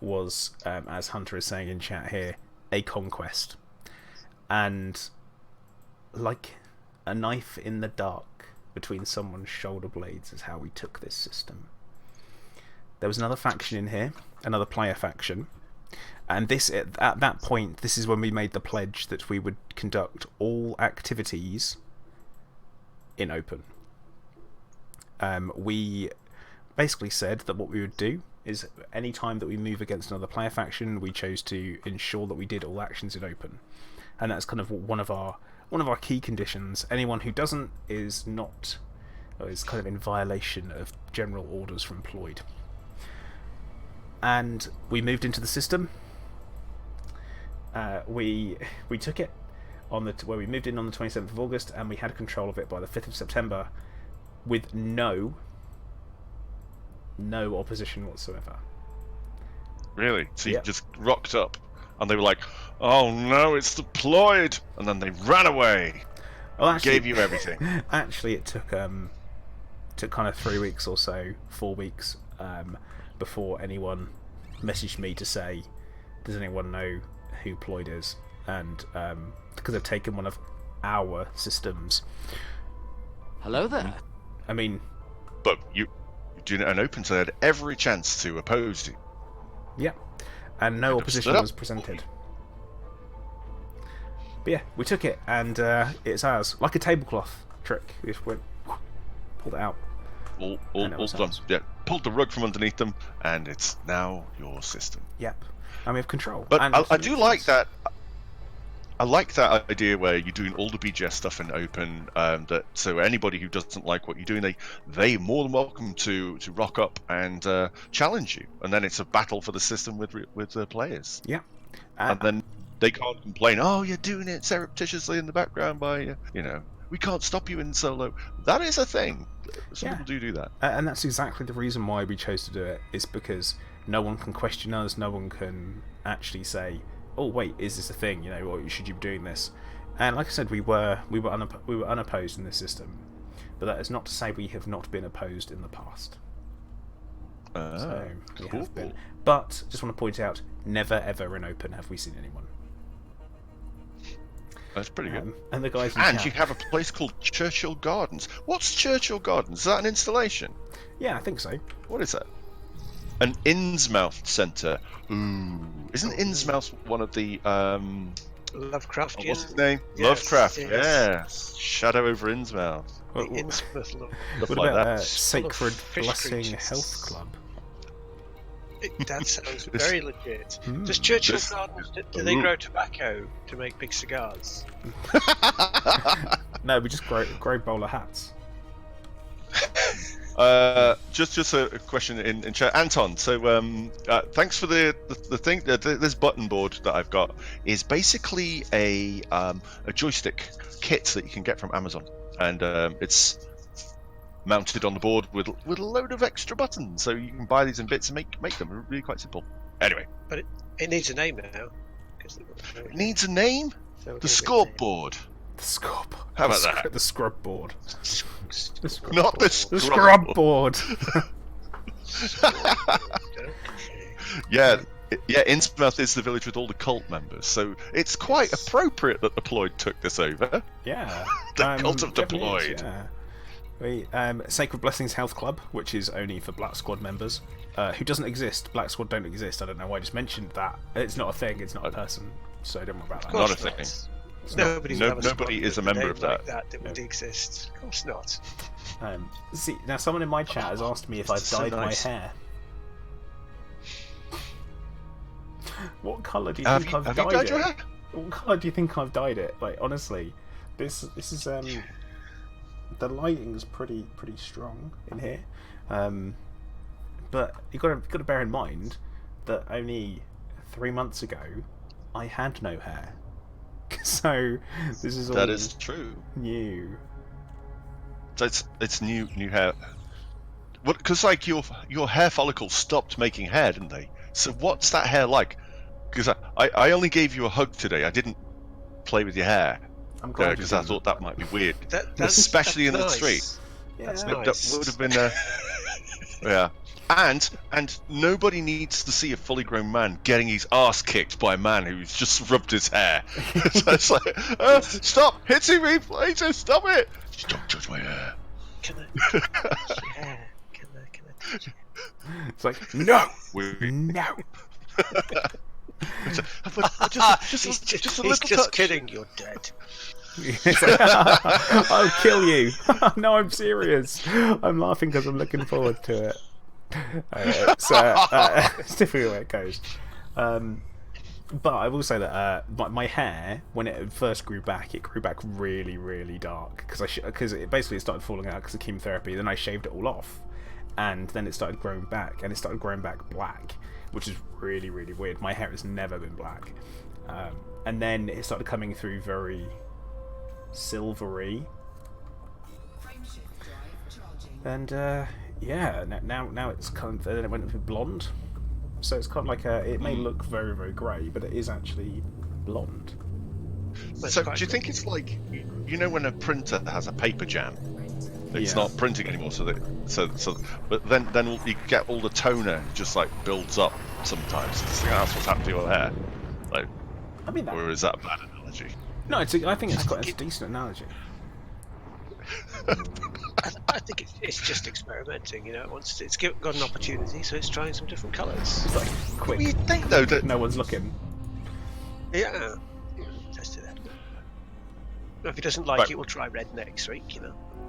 was, as Hunter is saying in chat here, a conquest. And like a knife in the dark between someone's shoulder blades is how we took this system. There was another faction in here, another player faction, and this at that point, this is when we made the pledge that we would conduct all activities in open. We basically said that what we would do is any time that we move against another player faction, we chose to ensure that we did all actions in open, and that's kind of one of our key conditions. Anyone who doesn't is kind of in violation of general orders from PLOID. And we moved into the system. We took it where we moved in on the 27th of August, and we had control of it by the 5th of September, with no opposition whatsoever. Really? So you just rocked up, and they were like, "Oh no, it's the PLOID," and then they ran away. Well, actually, gave you everything. Actually, it took kind of 3 weeks or so, 4 weeks, before anyone messaged me to say, "Does anyone know who PLOID is?" And because they've taken one of our systems. Hello there. I mean, but you doing it an open, so they had every chance to oppose you. Yeah, and no opposition was presented. But yeah, we took it, and it's ours. Like a tablecloth trick. We just went, pulled it out. All And it was done. ours. Yeah, pulled the rug from underneath them, and it's now your system. Yep. And we have control. But and I do like that. I like that idea where you're doing all the BGS stuff in open. That so anybody who doesn't like what you're doing, they more than welcome to rock up and challenge you, and then it's a battle for the system with the players. Yeah. And then they can't complain. Oh, you're doing it surreptitiously in the background by we can't stop you in solo. That is a thing. Some Yeah. people do that. And that's exactly the reason why we chose to do it, is because no one can question us, no one can actually say, oh wait, is this a thing, or should you be doing this? And like I said, we were unopposed in this system, but that is not to say we have not been opposed in the past. So we have been. But just want to point out, never ever in open have we seen anyone. That's pretty good. And the guys in And chat, you have a place called Churchill Gardens. What's Churchill Gardens? Is that an installation? yeah, I think so. What is that? An Innsmouth Centre. Ooh. Isn't Innsmouth one of the Lovecraftian. what's his name? Yes, Lovecraft. yes. Yes. Shadow over Innsmouth. The What Innsmouth love. Stuff what like about that. Sacred fish Blessing creatures. Health Club? That sounds very legit. Does Hmm. Churchill This- Gardens, do they grow tobacco to make big cigars? No, we just grow bowler hats. Just a question in chat, Anton. So thanks for the thing. This button board that I've got is basically a joystick kit that you can get from Amazon, and it's mounted on the board with a load of extra buttons, so you can buy these in bits and make them. They're really quite simple. Anyway, But it needs a name now. 'Cause it needs a name. so we're The gonna give it a scoreboard. The scrub. How about the that? The scrub board. The scrub Not the The scrub scrub board. name. Yeah, Innsmouth is the village with all the cult members, so it's quite appropriate that the PLOID took this over. Yeah. The cult of the definitely is, PLOID. yeah. Sacred Blessings Health Club, which is only for Black Squad members, who doesn't exist. Black Squad don't exist. I don't know why I just mentioned that. It's not a thing. It's not a person. So don't worry about that. Not a thing. Nobody Nobody is a member of that. That would exist. Of course not. See, now someone in my chat has asked me if I've So dyed nice. my hair. What colour do you Have think you, I've have dyed you dyed it? your hair? What colour do you think I've dyed it? Like honestly, this is the lighting's pretty strong in here, but you got to bear in mind that only 3 months ago I had no hair, so this is all That is true. new. So it's new hair. What? Because like your hair follicles stopped making hair, didn't they? So what's that hair like? Because I only gave you a hug today. I didn't play with your hair I'm glad you because I didn't. thought that might be weird. that's Especially in the nice. street. Yeah. That's That nice. would have been yeah. And nobody needs to see a fully grown man getting his ass kicked by a man who's just rubbed his hair. So it's like, stop hitting me, later, stop it! Just don't touch my hair. Can I touch your hair? Can I touch your hair? It's like no, We- no. just a little He's just touch. kidding. You're dead. It's like, I'll kill you. No, I'm serious. I'm laughing because I'm looking forward to it. It's typically the way it goes. But I will say that my hair, when it first grew back, it grew back really, really dark because it basically started falling out because of chemotherapy. Then I shaved it all off, and then it started growing back, and it started growing back black, which is really, really weird. My hair has never been black, and then it started coming through very silvery, and yeah, now it's kind of, then it went with blonde, so it's kind of like it may look very, very grey, but it is actually blonde. That's So quite do you good. think it's like when a printer has a paper jam? It's Yeah. not printing anymore, but then you get all the toner just like builds up sometimes. Do you think that's what's happened to your hair? Like, I mean, or is that a bad analogy? no, I think it's quite a decent analogy. I think it's just experimenting. It's got an opportunity, so it's trying some different colours. It's like quick. You think though that No one's looking. Yeah. Tested it. If he doesn't like Right. it, we'll try red next week.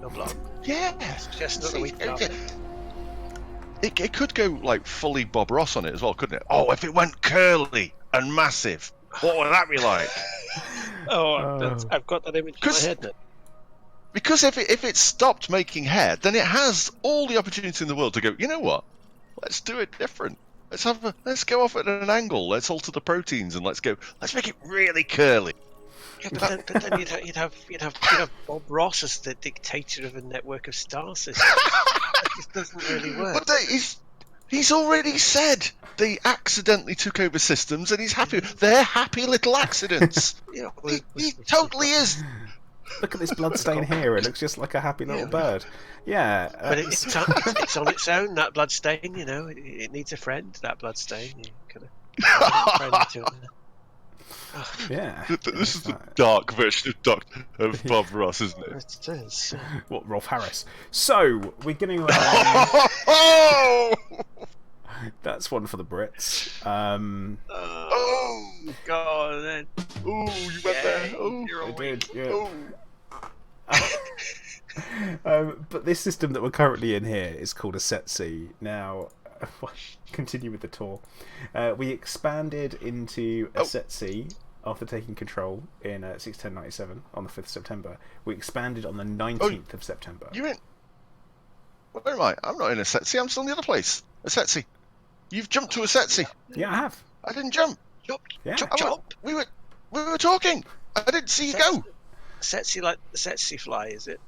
No block. Yeah. Just another See, week after. It could go like fully Bob Ross on it as well, couldn't it? Oh, if it went curly and massive, what would that be like? I've got that image in my head now. Because if it stopped making hair, then it has all the opportunity in the world to go, you know what? Let's do it different. Let's go off at an angle. Let's alter the proteins and let's make it really curly. Yeah, but then you'd have Bob Ross as the dictator of a network of star systems. That just doesn't really work. But he's already said they accidentally took over systems and he's happy. They're happy little accidents. Yeah, he totally is. Look at this blood stain here. It looks just like a happy little bird. Yeah. But it's on its own. That blood stain, it needs a friend. That blood stain. You kind of friend to it. Yeah. This is the dark version of Bob Ross, isn't it? It is. What, Rolf Harris? So, we're going to... Oh! That's one for the Brits. Oh! God, then. Oh, you went there. Oh, You're I a did, yeah. oh. But this system that we're currently in here is called a SETC. Now, continue with the tour. We expanded into a SETC after taking control in 6/10/97 on the 5th of September. We expanded on the 19th of September. You're in. Where am I? I'm not in a SETC. I'm still in the other place. A SETC. You've jumped to a SETC. Yeah, I have. I didn't jump. Yeah. Chop. We were talking. I didn't see you go. Setsy like the Setsy fly, is it?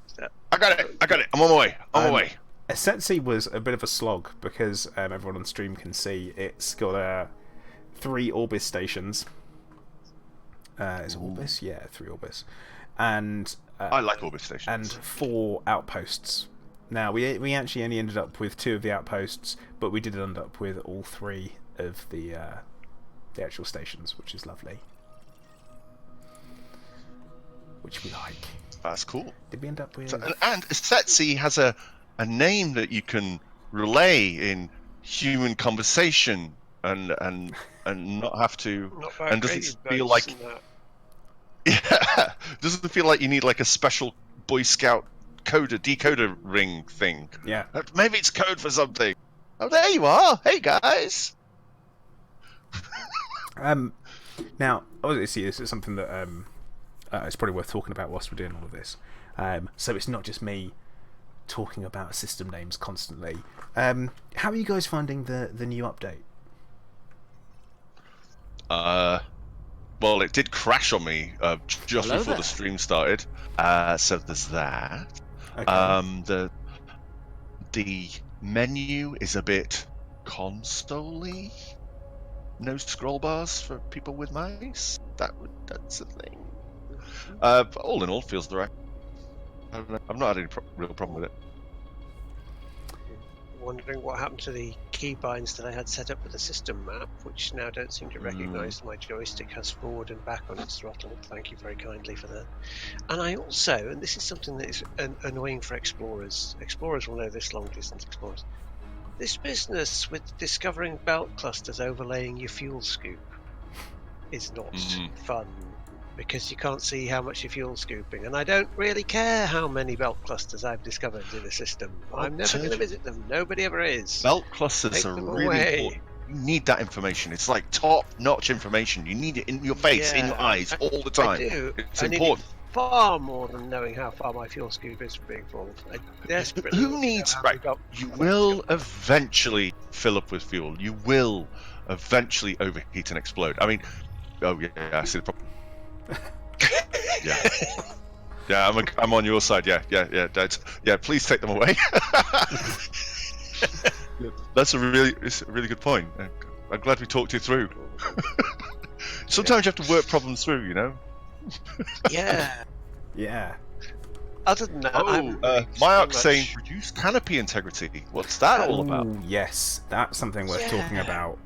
I got it. I'm on my way. On my way. A SETC was a bit of a slog because everyone on stream can see it's got 3 Orbis stations. Is it Orbis? Yeah, 3 Orbis. And I like Orbis stations. and 4 outposts. Now, we actually only ended up with 2 of the outposts, but we did end up with all 3 of the actual stations, which is lovely. Which we like. That's cool. Did we end up with... And a SETC has a name that you can relay in human conversation and not have to... and doesn't feel like... Yeah, doesn't feel like you need like a special Boy Scout decoder ring thing. Yeah. Maybe it's code for something. Oh, there you are. Hey, guys. Now, obviously, this is something that it's probably worth talking about whilst we're doing all of this. So it's not just me talking about system names constantly. How are you guys finding the new update? Well, it did crash on me just Hello before there. the stream started. So there's that. Okay. The menu is a bit console-y. No scroll bars for people with mice. That's a thing. But all in all, feels the right. I don't know. I've not had any real problem with it. Wondering what happened to the keybinds that I had set up with the system map, which now don't seem to recognise my joystick has forward and back on its throttle. Thank you very kindly for that. And I also, and this is something that is annoying for explorers. Explorers will know this, long distance explorers. This business with discovering belt clusters overlaying your fuel scoop is not fun, because you can't see how much you're fuel scooping, and I don't really care how many belt clusters I've discovered in the system. I'm never going to visit them. Nobody ever is. Belt clusters Take are them really away. important. You need that information. It's like top-notch information. You need it in your face, in your eyes, all the time. I do. It's I need important. it far more than knowing how far my fuel scoop is from being full. I desperately Who want to know needs... how Right, many belt you clusters will I've got. eventually fill up with fuel. You will eventually overheat and explode. I mean... Oh, yeah, I see the problem. Yeah, I'm on your side. Yeah. Please take them away. It's a really good point. I'm glad we talked you through. Sometimes you have to work problems through, you know. Yeah. Yeah. Other than that, Myok saying reduce canopy integrity. What's that all about? Ooh, yes, that's something worth talking about.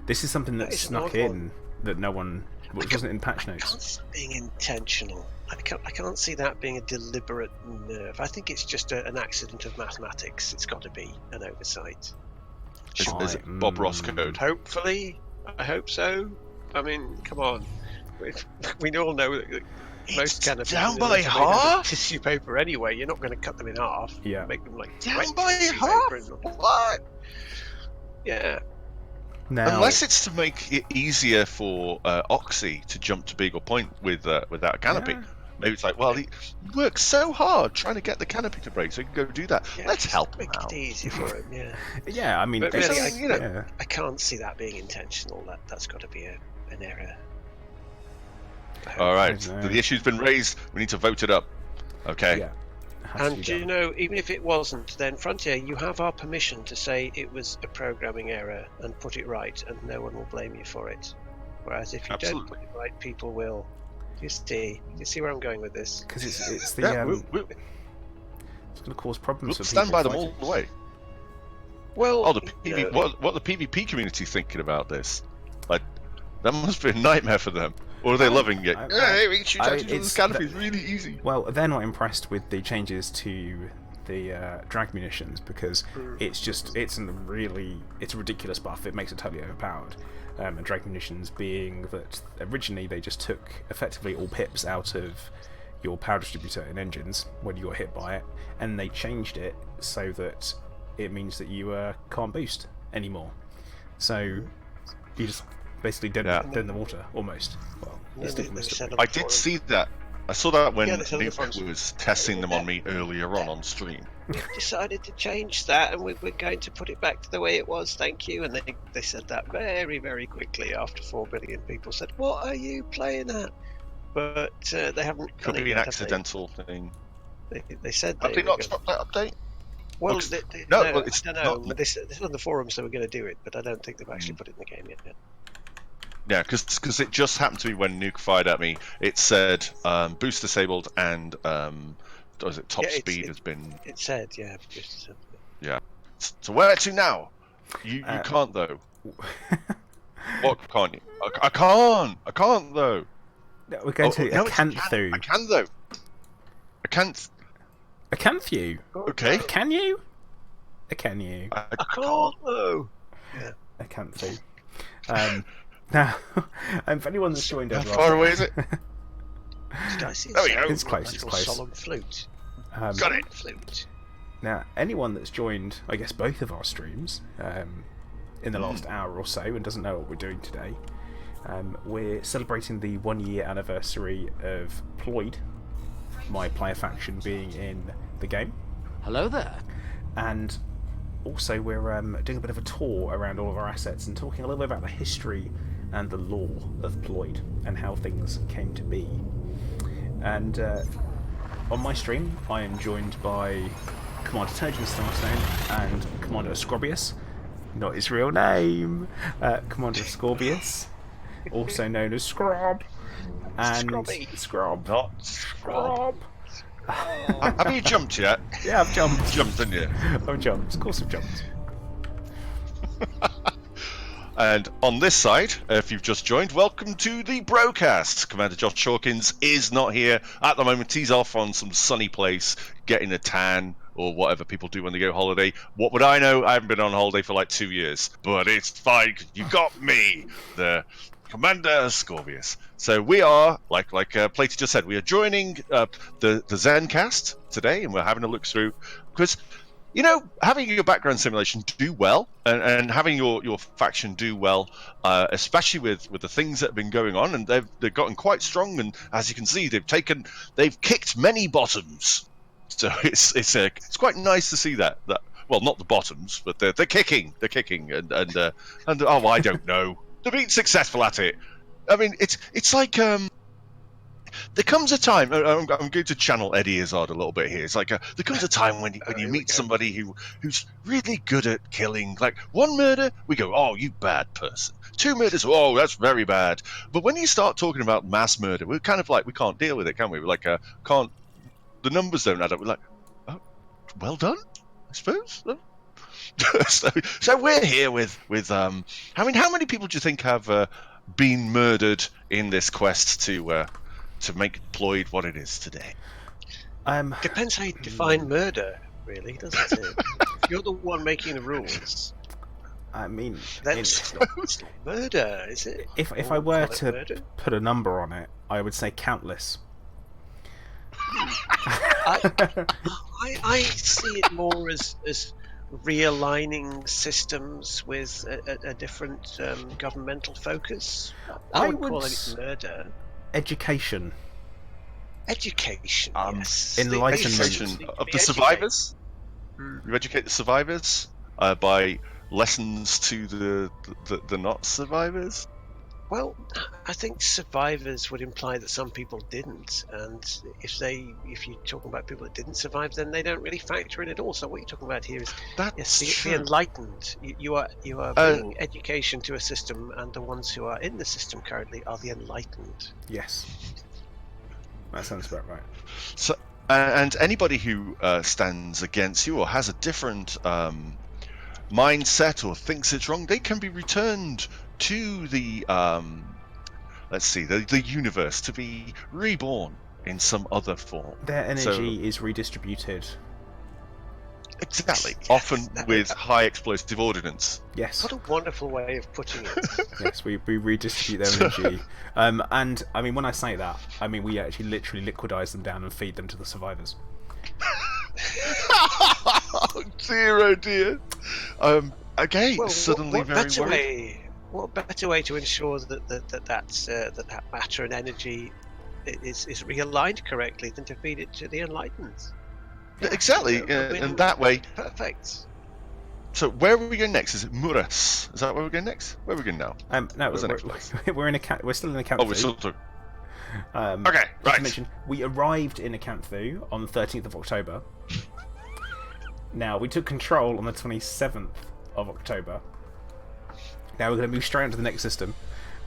This is something that That is an snuck odd in one. that no one... Well, it wasn't in patch I notes. can't see it being intentional. I can't see that being a deliberate nerve. I think it's just an accident of mathematics. It's got to be an oversight. Is it Bob Ross code? Hopefully, I hope so. I mean, come on. We all know that most canopies down in the by village are made out of half? tissue paper anyway. You're not going to cut them in half. Yeah. Make them like Down wet by tissue half? paper and- What? Yeah. Now, Unless it's to make it easier for Oxy to jump to bigger point without a canopy. Yeah. Maybe it's like, well, he works so hard trying to get the canopy to break, so he can go do that. Yeah, Let's just help him make out. it easy for him. Yeah. yeah, I mean, But it's- really, you know, yeah. I can't see that being intentional. That's got to be an error. All right, I know. the issue's been raised. We need to vote it up. Okay. Yeah. Has to And be do you done. know, even if it wasn't, then Frontier, you have our permission to say it was a programming error and put it right, and no one will blame you for it. Whereas if you don't Absolutely. put it right, people will. Do you see where I'm going with this? Because it's the Yeah, it's we'll going to cause problems for stand people by them all fighting. the way. Well, Oh, the you PV, know, what the PvP community thinking about this? Like, that must be a nightmare for them. Or are they loving it? Hey, we can shoot out each other's it's canopies really easy. Well, they're not impressed with the changes to the drag munitions because it's a ridiculous buff. It makes it totally overpowered. And drag munitions being that originally they just took effectively all pips out of your power distributor in engines when you got hit by it, and they changed it so that it means that you can't boost anymore. So you just basically dead in the water almost. Well, and it's then still they missed said it. on I the did forum- see that. I saw that when Yeah, they said on the Nuke forums. was testing them on me earlier on stream. We've decided to change that, and we're going to put it back to the way it was. Thank you. And they said that very, very quickly after 4 billion people said, "What are you playing at?" But they haven't. Could done it be an yet, have accidental thing. They said Have they were not gonna- stopped that update? Well, Because- no, well, it's I don't know. not- They said on the forums they were going to do it, but I don't think they've actually put it in the game yet. Yeah, because it just happened to me when Nuke fired at me. It said boost disabled and what was it, top Yeah, speed has been. It said, yeah. Just, So where to now? You can't though. What can't you? I can't though. No, we're going to no, I Acanthu. can though. I can't. Acanthu? Okay. Can you? Can you? I I can't though. Acanthu. Now, for anyone that's joined How over far away is it? There we go. It's close, it's close. Solemn flute. Got it. Flute. Now, anyone that's joined, I guess, both of our streams in the last hour or so and doesn't know what we're doing today, we're celebrating the 1 year anniversary of PLOID, my player faction being in the game, Hello there. and also we're doing a bit of a tour around all of our assets and talking a little bit about the history and the lore of PLOID and how things came to be. And on my stream, I am joined by Commander Turgeon Starstone and Commander Scrobius, not his real name, Commander Scorbius, also known as Scrob, and Scrobby. Scrob. Not. Scrob. Have you jumped yet? Yeah, I've jumped. Jumped, didn't you? I've jumped. Of course I've jumped. And on this side, if you've just joined, welcome to the broadcast. Commander Josh Hawkins is not here at the moment. He's off on some sunny place, getting a tan or whatever people do when they go holiday. What would I know? I haven't been on holiday for like 2 years, but it's fine. 'Cause you got me, the Commander Scorbius. So we are, like Platy just said, we are joining the Zencast today, and we're having a look through because. You know, having your background simulation do well, and having your faction do well, especially with the things that have been going on, and they've gotten quite strong, and as you can see, they've kicked many bottoms. So it's quite nice to see that. Well, not the bottoms, but they're kicking, and oh, I don't know, they're being successful at it. I mean, it's like there comes a time. I'm going to channel Eddie Izzard a little bit here. It's like there comes a time when you meet somebody who's really good at killing. Like 1 murder, we go, oh, you bad person. 2 murders, oh, that's very bad. But when you start talking about mass murder, we're kind of like we can't deal with it, can we? We're like can't. The numbers don't add up. We're like, oh, well done, I suppose. So we're here with I mean, how many people do you think have been murdered in this quest to make PLOID what it is today? Depends how you define murder, really, doesn't it? If you're the one making the rules, I mean, then it's not murder, is it? if Or I were call it to murder? put a number on it, I would say countless. I see it more as realigning systems with a different governmental focus. I wouldn't call it murder. Education. Education, yes. Enlightenment. Education of the survivors. You educate the survivors by lessons to the not survivors. Well, I think survivors would imply that some people didn't, and if you're talking about people that didn't survive, then they don't really factor in at all. So what you're talking about here is the enlightened. You are bringing education to a system, and the ones who are in the system currently are the enlightened. Yes, that sounds about right. So, and anybody who stands against you or has a different mindset or thinks it's wrong, they can be returned to the the universe to be reborn in some other form. Their energy is redistributed. Exactly. Often with high explosive ordnance. Yes. What a wonderful way of putting it. Yes, we redistribute their energy. And I mean, when I say that, I mean we actually literally liquidize them down and feed them to the survivors. Oh dear, oh dear. Okay, well, suddenly very worried. What better way to ensure that matter and energy is realigned correctly than to feed it to the enlightened? Exactly, and that way. Perfect. So where are we going next? Is it Muras? Is that where we're going next? Where are we going now? No, Where's the next place? we're still in Acanthu. Oh, we're still talking. Okay, right. To mention, we arrived in Acanthu on the 13th of October. Now, we took control on the 27th of October. Now we're going to move straight on to the next system.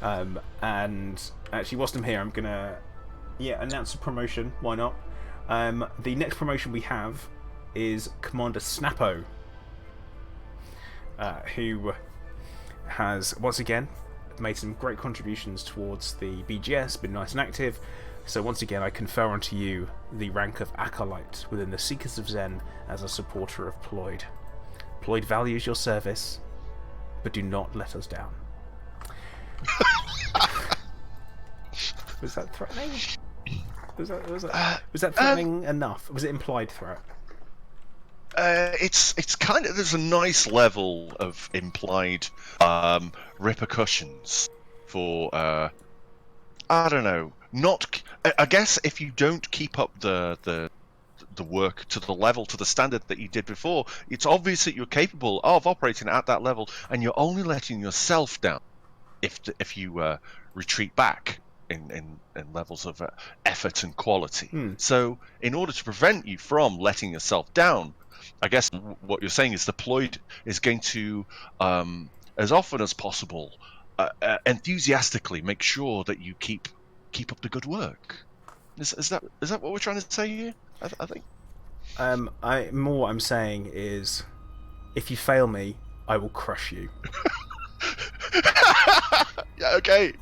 And actually, whilst I'm here, I'm going to announce a promotion. Why not? The next promotion we have is Commander Snappo, who has, once again, made some great contributions towards the BGS, been nice and active. So once again, I confer onto you the rank of Acolyte within the Seekers of Zen as a supporter of PLOID. PLOID values your service, but do not let us down. Was that threatening? Was that threatening enough? Was it implied threat? It's kind of, there's a nice level of implied repercussions for I don't know. I guess if you don't keep up the work to the level, to the standard that you did before, it's obvious that you're capable of operating at that level, and you're only letting yourself down if you retreat back in levels of effort and quality. So in order to prevent you from letting yourself down, I guess what you're saying is the PLOID is going to, as often as possible, enthusiastically make sure that you keep up the good work. Is that what we're trying to say here? I think. What I'm saying is, if you fail me, I will crush you. Yeah. Okay.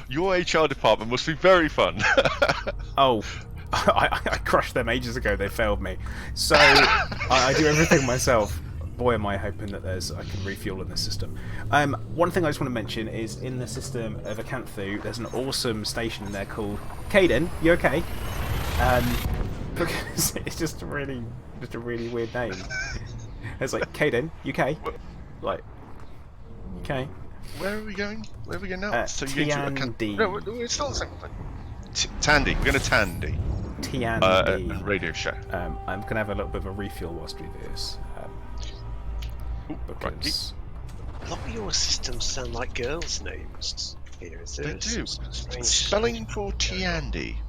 Your HR department must be very fun. Oh. I crushed them ages ago. They failed me, so I do everything myself. Boy, am I hoping that I can refuel in the system. One thing I just want to mention is in the system of Acanthu, there's an awesome station in there called Caden. You okay? Because it's just a really weird name. It's like Caden, you okay? Like, okay. Where are we going? Where are we going now? So you're going to Tandy. No, we're still the same thing. Tandy. We're going to Tandy. Tandy. Radio show. I'm going to have a little bit of a refuel whilst we do this. Because a lot of your systems sound like girls' names. Here, they do. Spelling for Tandy.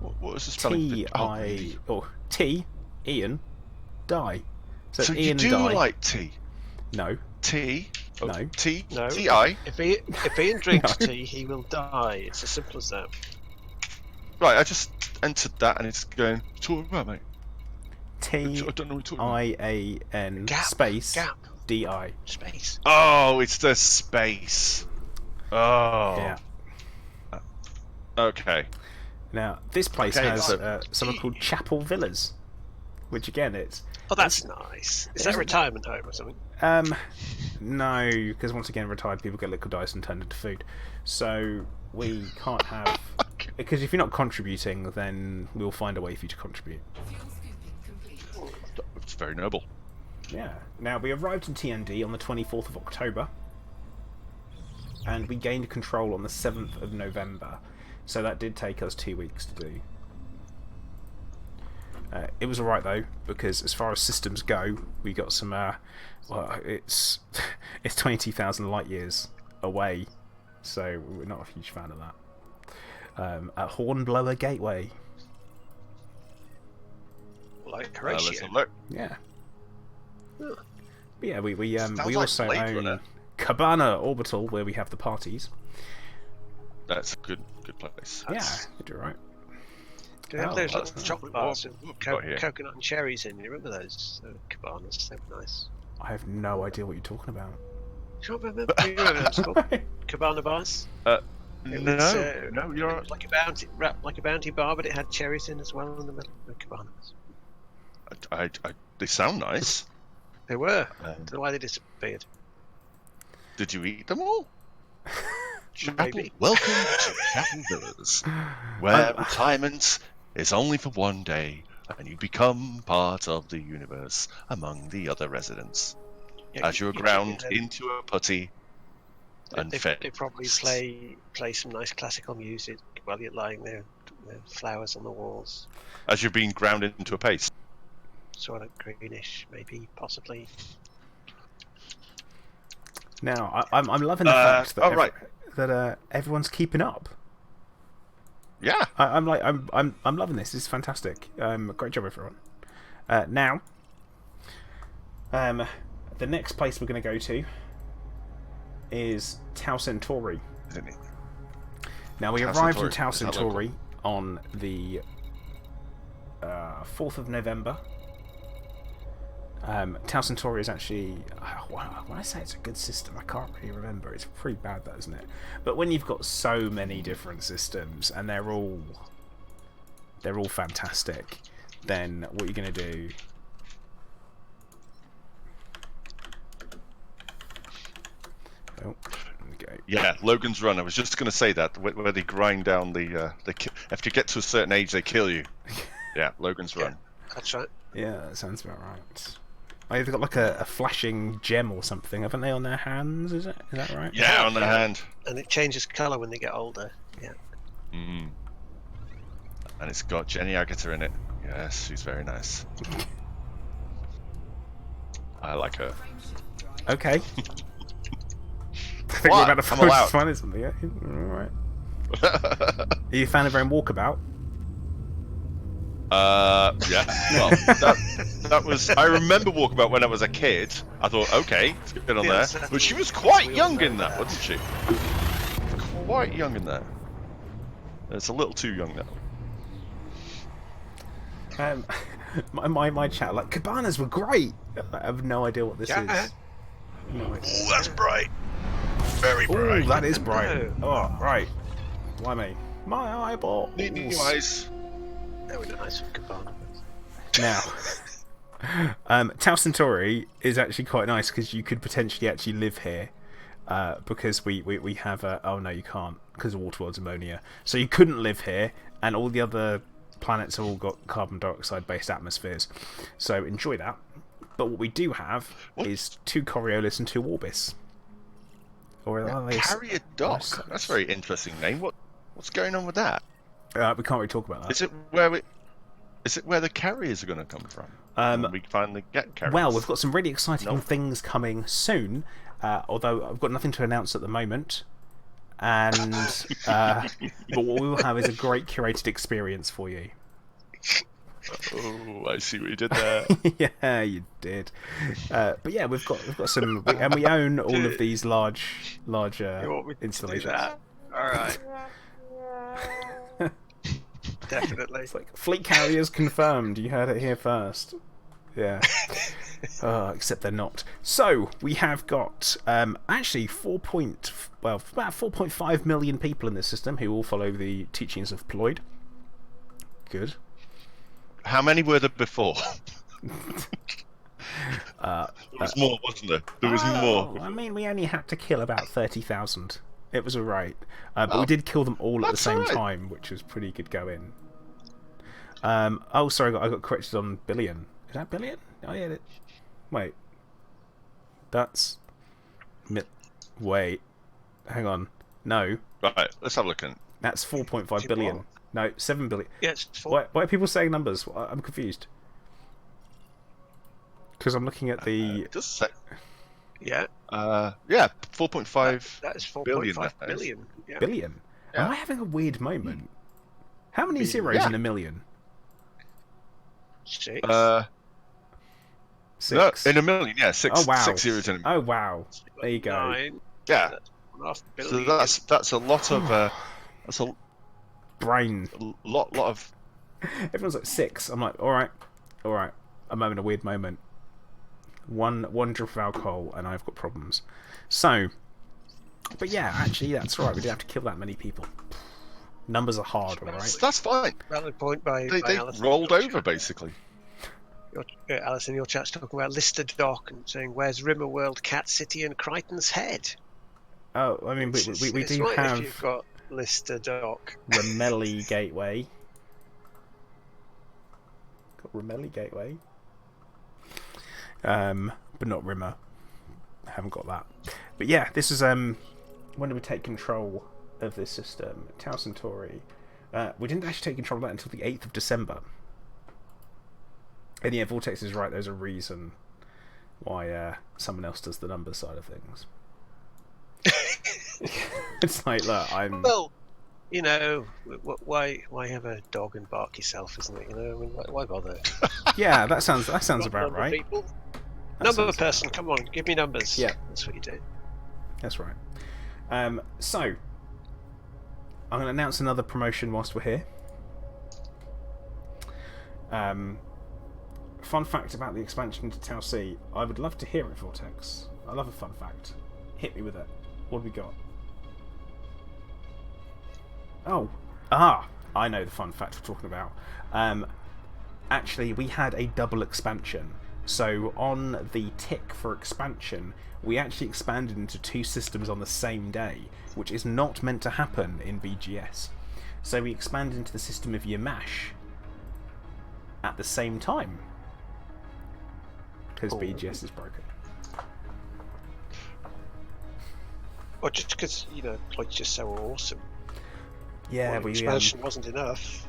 What was the spelling? T, Ian, die. So Ian you do die. like tea? No. Tea? Oh, No. Tea? No. T-I? If Ian drinks tea, he will die. It's as simple as that. Right, I just entered that and it's going, what are you talking about, mate? T I don't know what you're talking I-A-N Gap. space Gap. D-I. Space. Oh, it's the space. Oh. Yeah. Okay. Now, this place Okay, has so- something called Chapel Villas, which again, Oh, that's nice. Is that a retirement home or something? no, because once again, retired people get liquidized and turned into food, so we can't have Because if you're not contributing, then we'll find a way for you to contribute. It's very noble. Yeah. Now, we arrived in TND on the 24th of October, and we gained control on the 7th of November. So that did take us 2 weeks to do. It was alright though, because as far as systems go, we got some. Well, it's 22,000 light years away, so we're not a huge fan of that. At Hornblower Gateway. Like Let's Horatio. have a look. Yeah. Huh. But yeah, we Sounds like also Blade own Runner. Cabana Orbital, where we have the parties. That's a good place. Yeah, you do right. Do you have Oh, those that's little nice. chocolate bars with What have we got here? coconut and cherries in? You remember those cabanas? They were nice. I have no idea what you're talking about. Do you remember? Do you remember those called? Cabana bars? It No, was, no, you're It right. was like a bounty, wrapped like a bounty bar, but it had cherries in as well in the middle of the cabanas. They sound nice. They were. I Um, don't know why they disappeared. Did you eat them all? Maybe. Welcome to Chapel Villas, where retirement is only for one day, and you become part of the universe among the other residents. Yeah, As you're you- ground you- into a putty and they, fed. they probably play some nice classical music while you're lying there, with flowers on the walls, As you're being ground into a paste. sort of greenish, maybe, possibly. Now, I'm loving the fact that right. that everyone's keeping up. Yeah. I'm loving this. This is fantastic. Great job, everyone. Now, the next place we're going to go to is Tau Centauri. Isn't it? Now, we Tau arrived in Centauri. Tau Is that Centauri on the 4th of November. Tau Centauri is actually, when I say it's a good system, I can't really remember. It's pretty bad, that, isn't it? But when you've got so many different systems and they're all fantastic, then what you're going to do? Oh, okay. Yeah, Logan's Run. I was just going to say that, where they grind down after you get to a certain age, they kill you. Yeah, Logan's Run. That's right. Yeah, that sounds about right. Oh, they've got like a flashing gem or something, haven't they, on their hands? Is that right? Yeah, on the hand. And it changes colour when they get older. Yeah. Mm. And it's got Jenny Agutter in it. Yes, she's very nice. I like her. Okay. I think What? we're about to I'm allowed. find something. Yeah? Alright. Are you a fan of her in Walkabout? Yeah. Well, that was. I remember Walkabout when I was a kid. I thought, okay, let's get on Yes, there. But she was quite young in that, wasn't she? Quite young in that. It's a little too young now. My chat, like, cabanas were great. I have no idea what this Yeah. is. No idea. Oh, that's bright. Very Ooh, bright. that is bright. No. Oh, right. Blimey. My eyeball. Neat new eyes. They were nice for cabana. Now, Tau Centauri is actually quite nice because you could potentially actually live here. Because we have a... Oh, no, you can't. Because of Waterworld's ammonia. So you couldn't live here, and all the other planets have all got carbon dioxide-based atmospheres. So enjoy that. But what we do have is 2 Coriolis and 2 Orbis. Or are they... Carrier Dock. That's a very interesting name. What's going on with that? we can't really talk about that. Is it where the carriers are going to come from? When we finally get carriers. Well, we've got some really exciting No. things coming soon, although I've got nothing to announce at the moment. And but what we will have is a great curated experience for you. Oh, I see what you did there. Yeah, you did. But yeah, we've got some, and we own all of these larger You want me to do installations. that? Alright. Definitely. It's like fleet carriers confirmed. You heard it here first. Yeah. Except they're not. So we have got actually about 4.5 million people in this system who all follow the teachings of Ploid. Good. How many were there before? There was more, wasn't there? There was more. I mean, we only had to kill about 30,000. It was alright. But we did kill them all at the that's same alright. time, which was pretty good going. Oh, sorry, I got corrected on billion. Is that billion? Oh, yeah. Wait. That's... Wait. Hang on. No. Right, let's have a look. That's 4.5 billion. What? No, 7 billion. Yeah, it's 4. Why are people saying numbers? I'm confused. Because I'm looking at the... It does say... Yeah, yeah, 4.5 that is 4.5 billion, that is. billion. Yeah. billion. Yeah. Am I having a weird moment? How many zeros Yeah. in a million? 6. Six. No, in a million, yeah, six. Oh, wow. 6 zeros in a million. Oh, wow. There you go. 9. Yeah, That's 1.5 so billion. that's a lot of that's a Brain. lot of. Everyone's like 6. I'm like, alright. I'm having a weird moment. One drip of alcohol and I've got problems. So, but yeah, actually, that's right. We didn't have to kill that many people. Numbers are hard, alright? That's fine. Valid point by They Alison. rolled over basically. Alice in your chat's talking about Lister Dock and saying, "Where's Rimmerworld, Cat City, and Crichton's Head?" Oh, I mean, we It's do right have if you've got Lister Dock. Ramelli Gateway. Got Ramelli Gateway. But not Rimmer. I haven't got that. But yeah, this is when do we take control of this system? Tau Centauri. We didn't actually take control of that until the 8th of December. And yeah, Vortex is right, there's a reason why someone else does the numbers side of things. It's like, look, I'm... Well, you know, why have a dog and bark yourself, isn't it? You know, I mean, why bother? Yeah, that sounds about Number right. people. That Number sounds- person, come on, give me numbers. Yeah. That's what you do. That's right. So, I'm going to announce another promotion whilst we're here. Fun fact about the expansion to Tau C. I would love to hear it, Vortex. I love a fun fact. Hit me with it. What have we got? Oh. I know the fun fact we're talking about. Actually, we had a double expansion. So on the tick for expansion, we actually expanded into 2 systems on the same day, which is not meant to happen in BGS. So we expanded into the system of Yamash at the same time, because BGS is broken. Or just because, you know, Floyd's just so awesome. Yeah, Well, we expansion wasn't enough.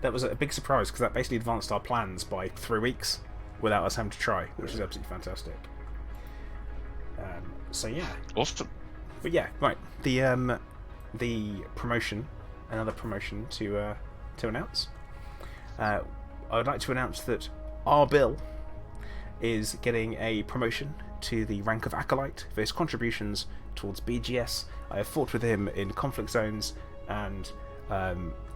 that was a big surprise because that basically advanced our plans by 3 weeks without us having to try, which is absolutely fantastic. So yeah, Awesome. but yeah, right. The promotion, another promotion to announce. I would like to announce that our Bill is getting a promotion to the rank of Acolyte for his contributions towards BGS. I have fought with him in conflict zones, and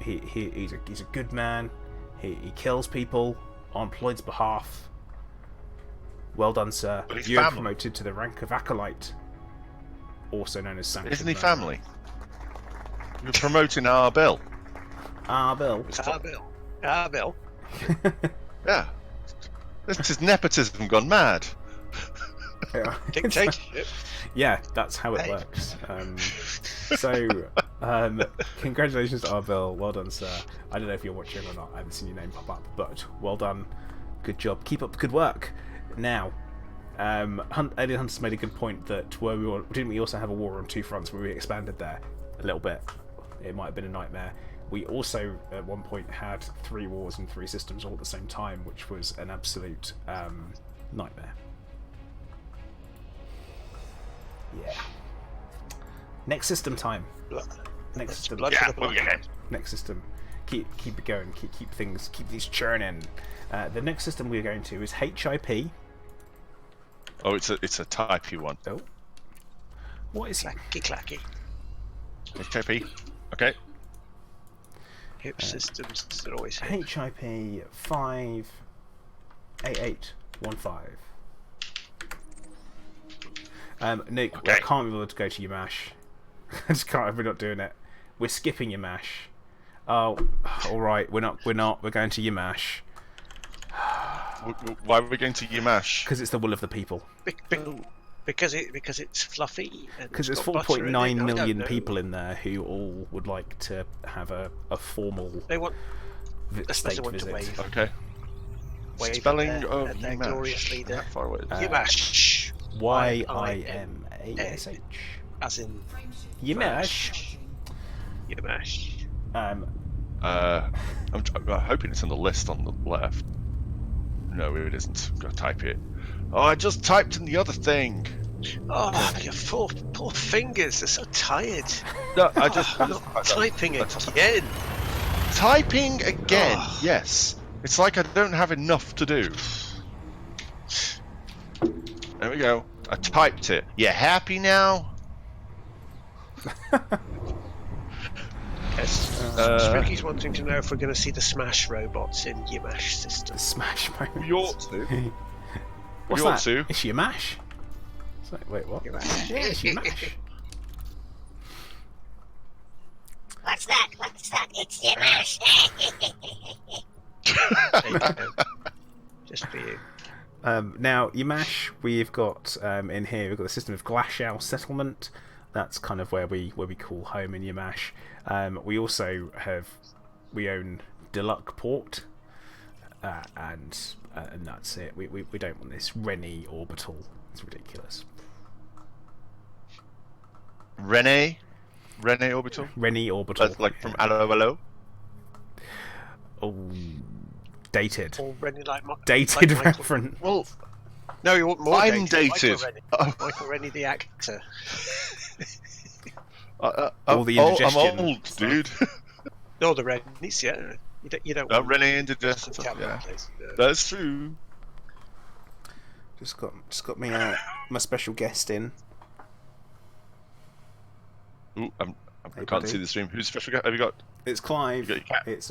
he's a good man. He kills people on PLOID's behalf. Well done, sir. But he's You are family. promoted to the rank of Acolyte, also known as Sanction. Isn't he family? You're promoting our Bill. Our Bill. Bill. Yeah. This is nepotism gone mad. Yeah. Dictatorship. Yeah, that's how it Hey. works. Congratulations to our Bill. Well done, sir. I don't know if you're watching or not. I haven't seen your name pop up, but well done. Good job. Keep up the good work. Now, Alien Hunters made a good point that didn't we also have a war on 2 fronts where we expanded there a little bit? It might have been a nightmare. We also, at one point, had 3 wars and 3 systems all at the same time, which was an absolute nightmare. Yeah. Next system time. Next system. Blood Yeah, for the we'll get it. Next system. Keep it going. Keep these churning. The next system we're going to is HIP. Oh, it's a typey one. Oh. What is Clacky clacky. HKP. Okay. Hip systems are always hip. HIP 58815? Nick, Okay. I can't be bothered to go to Yamash. I just can't. We're not doing it. We're skipping Yamash. Oh, all right. We're not. We're going to Yamash Why are we going to Yamash? because it's the will of the people. Big, big, Because it's fluffy. Because there's it's got butter in it. 4.9 I don't million know. people in there who all would like to have a formal They want. I suppose state they want visit. to wave. Okay. Wave Spelling at of their glorious Yimash. leader. How far away is it? Yimash. Yimash. As in Yimash. Yimash. I'm hoping it's on the list on the left. No, it isn't. I've got to type it. Oh, I just typed in the other thing. Oh, your poor fingers are so tired. No, I just Not typing again. Typing again. Oh. Yes. It's like I don't have enough to do. There we go. I typed it. You happy now? Yes. Spooky's wanting to know if we're going to see the Smash robots in Yimash system. Smash mode. We ought to. What's We that? ought to. Is she a mash? It's like, wait, what? Yimash. Yeah, is she a mash? What's that? It's Yimash. There you go. Just for you. Now, Yimash, we've got in here, we've got the system of glacial settlement. That's kind of where we call home in Yimash. We also we own Deluxe Port, and that's it. We don't want this Rennie orbital. It's ridiculous. Rennie orbital. Rennie orbital. That's like from Hello Hello. Oh, dated. Already like Dated like Michael. reference. Well, No, you want more I'm dated. dated. Michael Rennie, the actor. All the I'm indigestion old, stuff. dude. No, the Rennies, yeah. You don't want Rennie some indigestion. camera, Yeah, please. No. that's true. Just got me my special guest in. Ooh, I Hey, can't buddy. see the stream. Who's special guest? Have you got? It's Clive. You got your cat? It's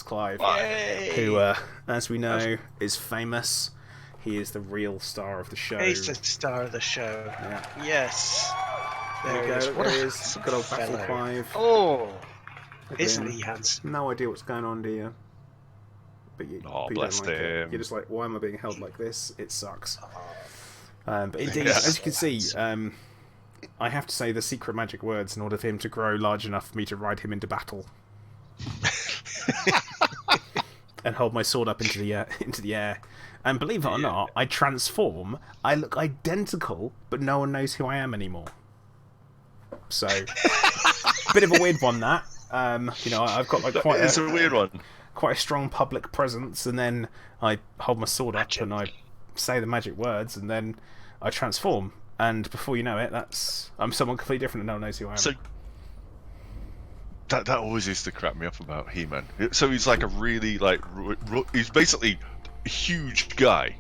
Clive. Yay! Who, as we know, is famous. He is the real star of the show. He's the star of the show. Yeah. Yes. There we he go. is. What There a he is. Good old Battle fellow. Clive. Oh, Look at isn't him. he handsome? No idea what's going on, do you? But you, Oh, but you bless don't like it. him. You're just like, why am I being held like this? It sucks. Oh. But indeed, Yeah. as you can see, I have to say the secret magic words in order for him to grow large enough for me to ride him into battle. And hold my sword up into the air. And believe it or not, I transform. I look identical, but no one knows who I am anymore. So, bit of a weird one that. I've got like It's a weird one. quite a strong public presence, and then I hold my sword up and I say the magic words, and then I transform. And before you know it, I'm someone completely different, and no one knows who I am. So that always used to crap me up about He-Man. So he's like a really he's basically a huge guy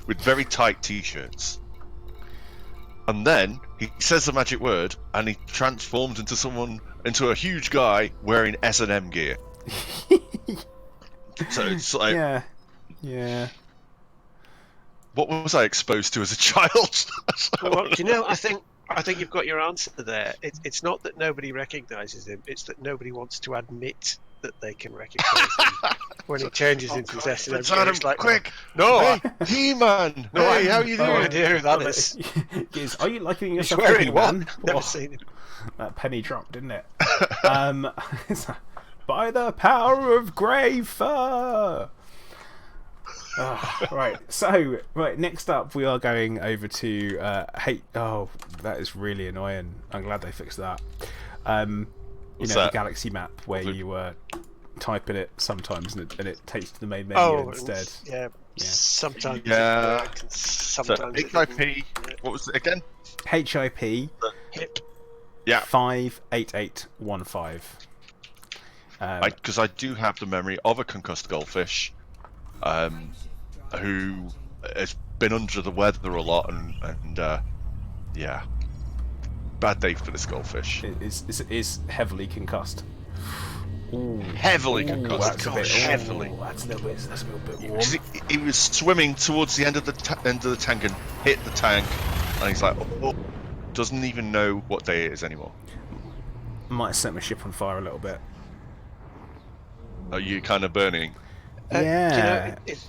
with very tight t-shirts, and then he says the magic word and he transforms into a huge guy wearing S&M gear. So it's like, yeah. what was I exposed to as a child? Well, do you know? I think you've got your answer there. It's not that nobody recognises him; it's that nobody wants to admit that they can recognise him when he changes into this S&M. It's Adam, It's like, quick! no, Hey, He-Man! no, Hey, how you no doing? idea who that is. Are you liking He's yourself? wearing man? one. Never seen him. That penny dropped, didn't it? By the power of grey fur. Right. So, next up we are going over to oh, that is really annoying. I'm glad they fixed that. What's the that? galaxy map where What's it? you type in it sometimes and it takes you to the main menu instead. Yeah. Sometimes. Yeah. It works, So sometimes. it HIP, doesn't. what was it again? HIP Hip. Yeah, 58815. because I do have the memory of a concussed goldfish, who has been under the weather a lot, and yeah, bad day for this goldfish. It is heavily concussed. Ooh. Heavily Ooh, concussed. that's a bit heavily. Ooh, that's a little bit warm. 'Cause he was swimming towards the end of the tank and hit the tank, and he's like, oh, doesn't even know what day it is anymore. Might have set my ship on fire a little bit. Are you kind of burning? Yeah. Do you know,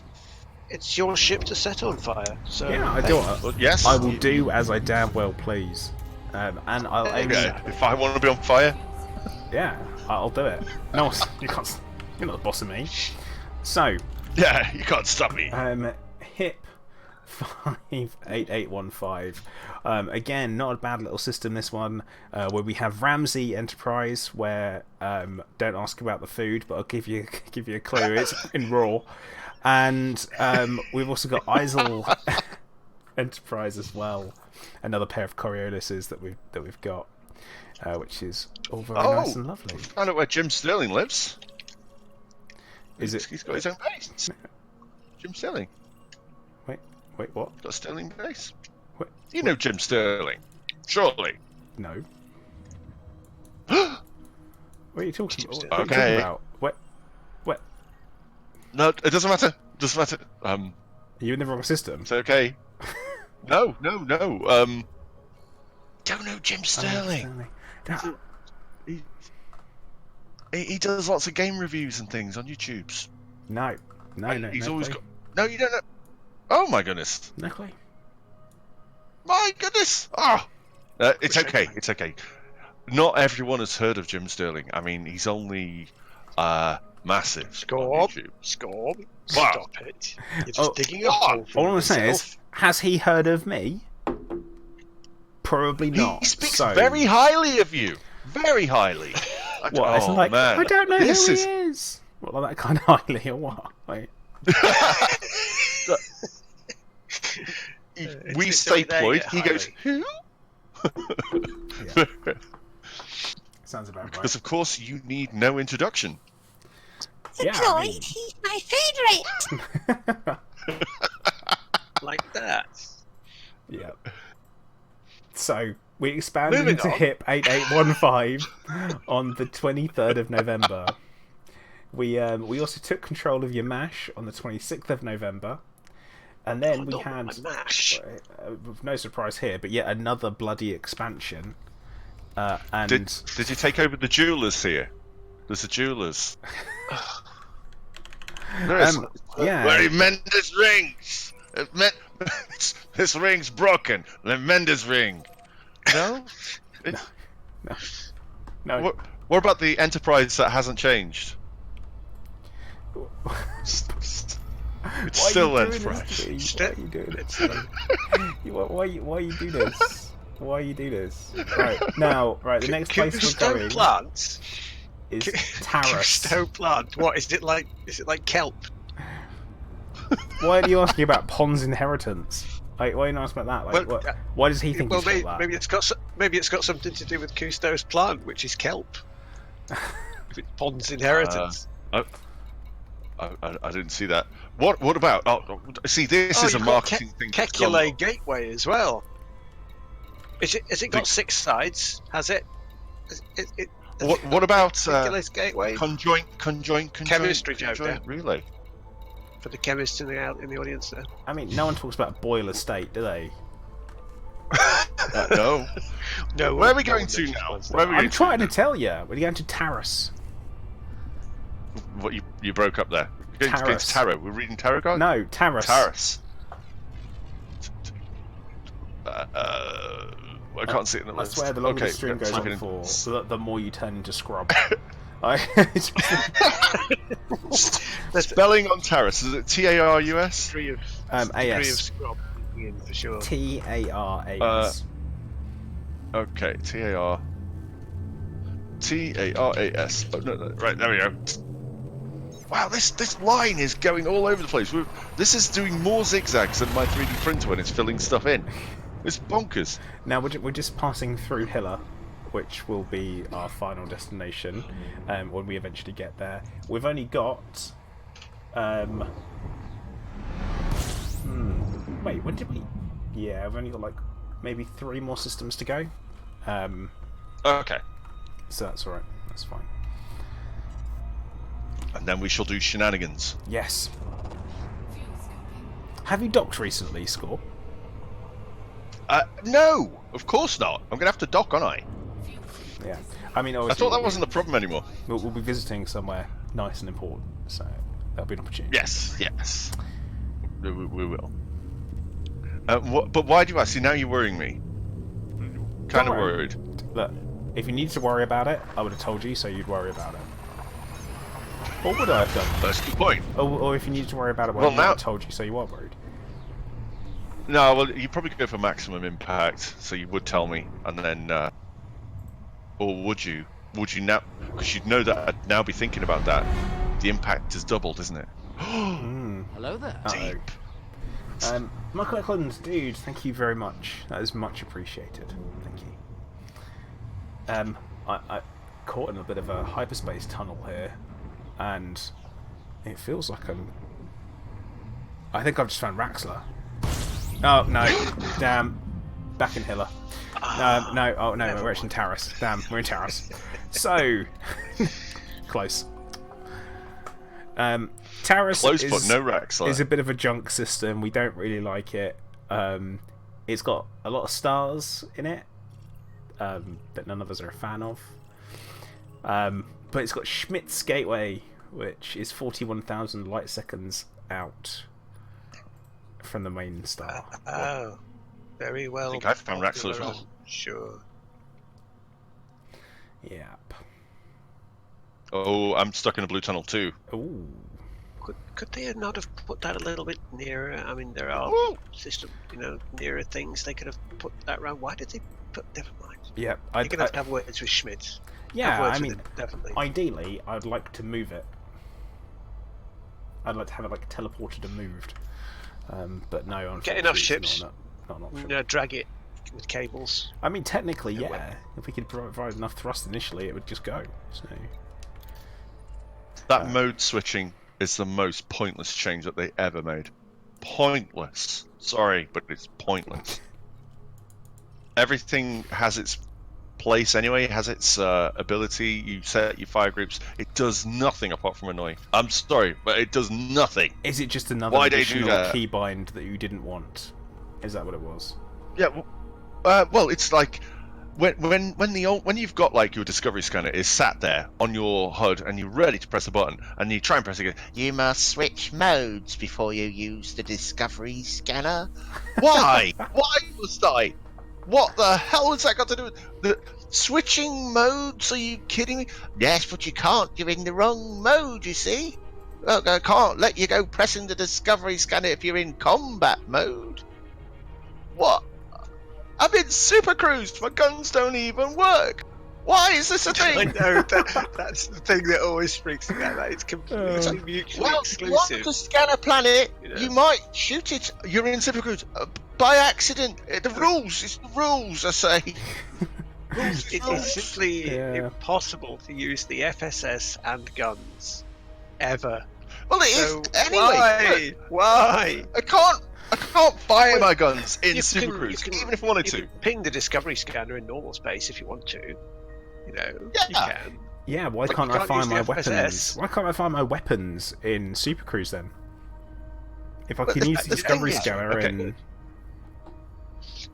it's your ship to set on fire. So Yeah, I do. Well, yes. I will do as I damn well please. And I'll aim. Okay. If I want to be on fire, Yeah, I'll do it. No, you can't. You're not the boss of me. So, yeah, you can't stop me. HIP 58815. Again, not a bad little system. This one, where we have Ramsey Enterprise, where don't ask about the food, but I'll give you a clue. It's in raw, and we've also got Isel Enterprise as well. Another pair of Corioluses that we've got, which is all very nice and lovely. I know where Jim Sterling lives. Is it? He's got his own base. Jim Sterling. Wait, what? Got a Sterling base. What? You know Jim Sterling, surely. No. What are you talking about? What are you Okay. talking about? What? No, it doesn't matter. Doesn't matter. Are you in the wrong system? It's okay. No. Don't know Jim Sterling. He does lots of game reviews and things on YouTube's. No. He's no always clue. got. No, you don't know. Oh my goodness. No clue. My goodness. Oh. It's okay. It's okay. Not everyone has heard of Jim Sterling. I mean, he's only massive on YouTube. Scorb. Wow. Stop it. You're just digging a hole for All I'm saying yourself. is, has he heard of me? Probably not. He speaks so... very highly of you. Very highly. What? It's like, man. I don't know This who is... he is. What, like that kind of highly or what? Like... we say Floyd, he goes, who? Yeah. Sounds about right. Because of course you need no introduction. Yeah, I Floyd, mean- he's my favourite. Like that. Yeah. So we expanded Moving into on. HIP 8815 on the 23rd of November. We also took control of Yamash on the 26th of November, and then we not had my mash. with no surprise here, but yet another bloody expansion. And Did you take over the jewelers here? There's the jewelers. yeah, Where he mend his rings. This ring's broken. Let me mend his ring. No? no. What about the Enterprise that hasn't changed? It's still Enterprise. Why are you doing this? Why you do this? Why you do this? Right now, the next place we're Stone going plant. is Taras. Stone plant. What is it like? Is it like kelp? Why are you asking about Pond's inheritance? Like, why are you not asking about that? Like, Well, why does he think Well, he's got that? maybe it's got something to do with Cousteau's plant, which is kelp. If it's Pond's inheritance. I didn't see that. What about? Oh, see, this is a you've got marketing thing. Kekule Gateway as well. Has it got 6 sides? Has it? What about Kekule's Gateway conjoint chemistry joke there relay? for the chemists in the audience there? I mean, no one talks about Boyle Estate, do they? No. No. Where are we going to now? Where are we I'm going trying to tell you. We're going to Taras. What you broke up there? We're going Taras. to tarot. We're reading tarot cards. No, Taras. Taras. I can't see it in the I list. swear the longer okay, the stream goes let's on look for, the more you turn into scrub. Spelling on Taras, is it T-A-R-U-S? Degree of AS. scrub in for sure. T-A-R-A-S. Okay, T-A-R-A-S. Oh, no, right, there we go. Wow, this line is going all over the place. This is doing more zigzags than my 3D printer when it's filling stuff in. It's bonkers. Now we're just passing through Hilla, which will be our final destination when we eventually get there. We've only got wait, when did we? Yeah, we've only got like maybe 3 more systems to go. Okay. So that's alright. That's fine. And then we shall do shenanigans. Yes. Have you docked recently, Score? No, of course not. I'm gonna have to dock, aren't I? Yeah. I mean, I obviously, thought that wasn't a problem anymore. we'll be visiting somewhere nice and important, so that'll be an opportunity. Yes. We will. But why do you ask? See, now you're worrying me. Kind of Don't worry. worried. Look, if you needed to worry about it, I would have told you so you'd worry about it. What would I have done? That's the point. Or if you needed to worry about it, Well, I would now- have told you so you are worried. No, well, you probably go for maximum impact, so you would tell me, and then, or would you? Would you now? Because you'd know that I'd now be thinking about that. The impact is doubled, isn't it? Hello there. Uh-oh. Michael Eklund, dude, thank you very much. That is much appreciated. Thank you. I caught in a bit of a hyperspace tunnel here, and it feels like I think I've just found Raxler. Oh no! Damn! Back in Hilla. No! Oh no! We're actually in Taris. Damn! We're in Taris. So close. Taris Close, but no racks. is a bit of a junk system. We don't really like it. It's got a lot of stars in it that none of us are a fan of. But it's got Schmidt's Gateway, which is 41,000 light seconds out from the main star. Oh, very well. I think I found Raxel as well. I'm sure. Yep. Oh, I'm stuck in a blue tunnel too. Ooh. Could they not have put that a little bit nearer? I mean, there are system, nearer things they could have put that around. Why did they put? Never mind. Yeah. You're gonna have to have words with Schmidt. Yeah. I mean, definitely. ideally, I'd like to move it. I'd like to have it like teleported and moved. But no, unfortunately, Get enough it's ships. Not an option. Drag it with cables. I mean, technically, yeah. If we could provide enough thrust initially, it would just go. So. That mode switching is the most pointless change that they ever made. Pointless. Sorry, but it's pointless. Everything has its place anyway, it has its ability. You set your fire groups. It does nothing apart from annoy. I'm sorry, but it does nothing. Is it just another Why they do additional that? keybind that you didn't want? Is that what it was? Yeah, well, it's like when you've got like your discovery scanner is sat there on your HUD and you're ready to press a button and you try and press it again. You must switch modes before you use the discovery scanner. Why? Why must I? What the hell has that got to do with the Switching modes? Are you kidding me? Yes, but you can't. You're in the wrong mode, you see. Look, I can't let you go pressing the discovery scanner if you're in combat mode. what? I'm in Super Cruise. My guns don't even work. Why is this a I thing? know that's the thing that always freaks me out. That it's completely mutually Well, exclusive. to scan a planet, you might shoot it You're in Super Cruise. by accident. The rules. It's the rules, I say. It is simply Yeah. impossible to use the FSS and guns ever. Well, it is So anyway. Why? I can't fire my guns in You Super can- Cruise, you can- even if I wanted You to. can ping the discovery scanner in normal space if you want to. You Yeah. can. Yeah, why But can't you I can't find use the my FSS. weapons? Why can't I find my weapons in Super Cruise then? If I But can the- use the the discovery thing is- scanner okay. in...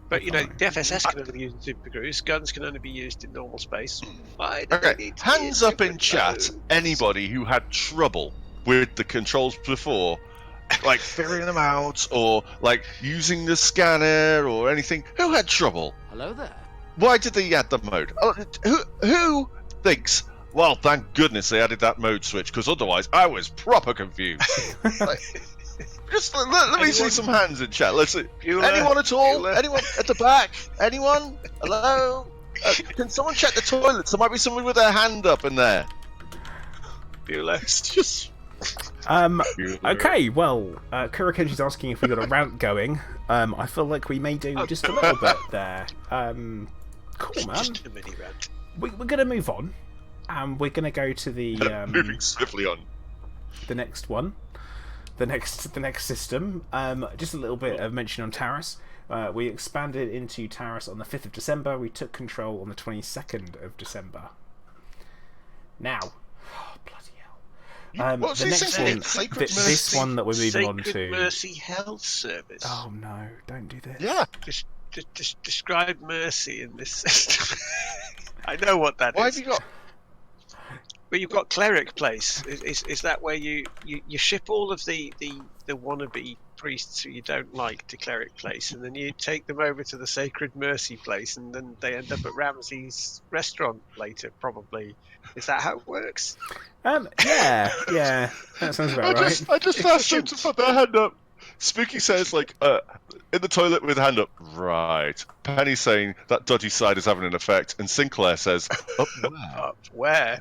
But the FSS can only be used in Super Cruise. Guns can only be used in normal space. Why do they Okay, need to be in hands up in different chat. modes? Anybody who had trouble with the controls before, like figuring them out, or like using the scanner or anything. Who had trouble? Hello there. Why did they add the mode? Oh, who thinks? Well, thank goodness they added that mode switch, because otherwise I was proper confused. Just let me see Anyone? some hands in chat. Let's see. Bueller? Anyone at all? Bueller? Anyone at the back? Anyone? Hello? Can someone check the toilets? There might be somebody with their hand up in there. Bueller. It's just. Okay, well, Kurakenji's asking if we got a rant going. I feel like we may do just a little bit there. Cool, man. Just a mini rant. We're going to move on. We're going to go to Moving swiftly on. the next one. The next system. Just a little bit of mention on Taris. We expanded into Taris on the 5th of December. We took control on the 22nd of December. Now, bloody hell. What's The this next thing? one, Sacred this Mercy? one that we're moving on Sacred to. Mercy Health Service. Oh no! Don't do this. Yeah. Just describe mercy in this system. I know what that is. Why have you got? But you've got cleric place. Is that where you ship all of the wannabe priests who you don't like to cleric place, and then you take them over to the Sacred Mercy place, and then they end up at Ramsey's restaurant later, probably. Is that how it works? Yeah, that sounds about right. I just asked them to put their hand up. Spooky says, like, in the toilet with a hand up. Right. Penny saying that dodgy side is having an effect, and Sinclair says, up where? Up where?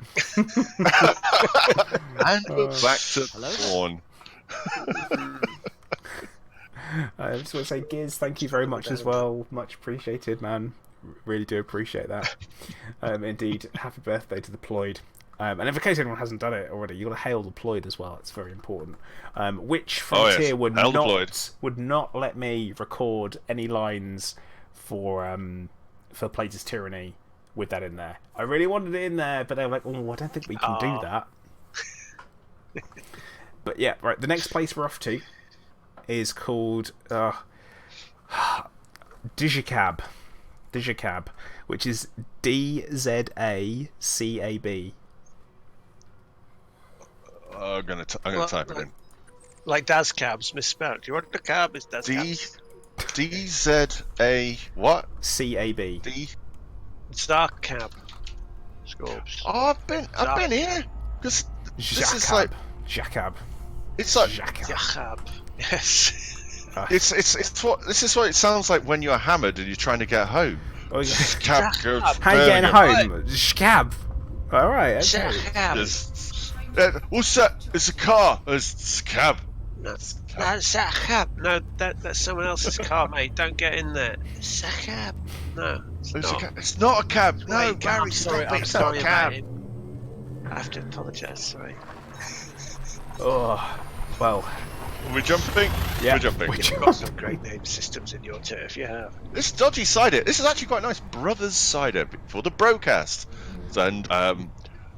And back to porn. I just want to say, Giz, thank you very much as well. Much appreciated, man. Really do appreciate that. Indeed, happy birthday to the PLOID. And in case anyone hasn't done it already, you've got to hail the PLOID as well. It's very important. Which Frontier would not let me record any lines for Plague's Tyranny with that in there. I really wanted it in there, but they were like, "Oh, I don't think we can do that." But yeah, right. The next place we're off to is called Digicab, which is DZACAB. I'm gonna type it in. Like Dazcab's misspelled. You want the cab is Dazcab. DZA what? CAB. Zarcab. Scorps. Oh, I've been here because this is like Jacab. It's like Jacab. Yes. It's what this is what it sounds like when you're hammered and you're trying to get home. Oh, yeah. How you getting home? Jacab. All right. Okay. What's that? It's a car. It's a cab. That's a cab. No, that's someone else's car, mate. Don't get in there. It's a cab. No, it's not a cab. No, Gary, sorry. I'm it's sorry not a cab. about it. I have to apologise. Sorry. Oh, well. We're jumping. Yeah, we're jumping. You've got some great name systems in your turf. You have. This dodgy cider. This is actually quite nice. Brothers cider for the broadcast. And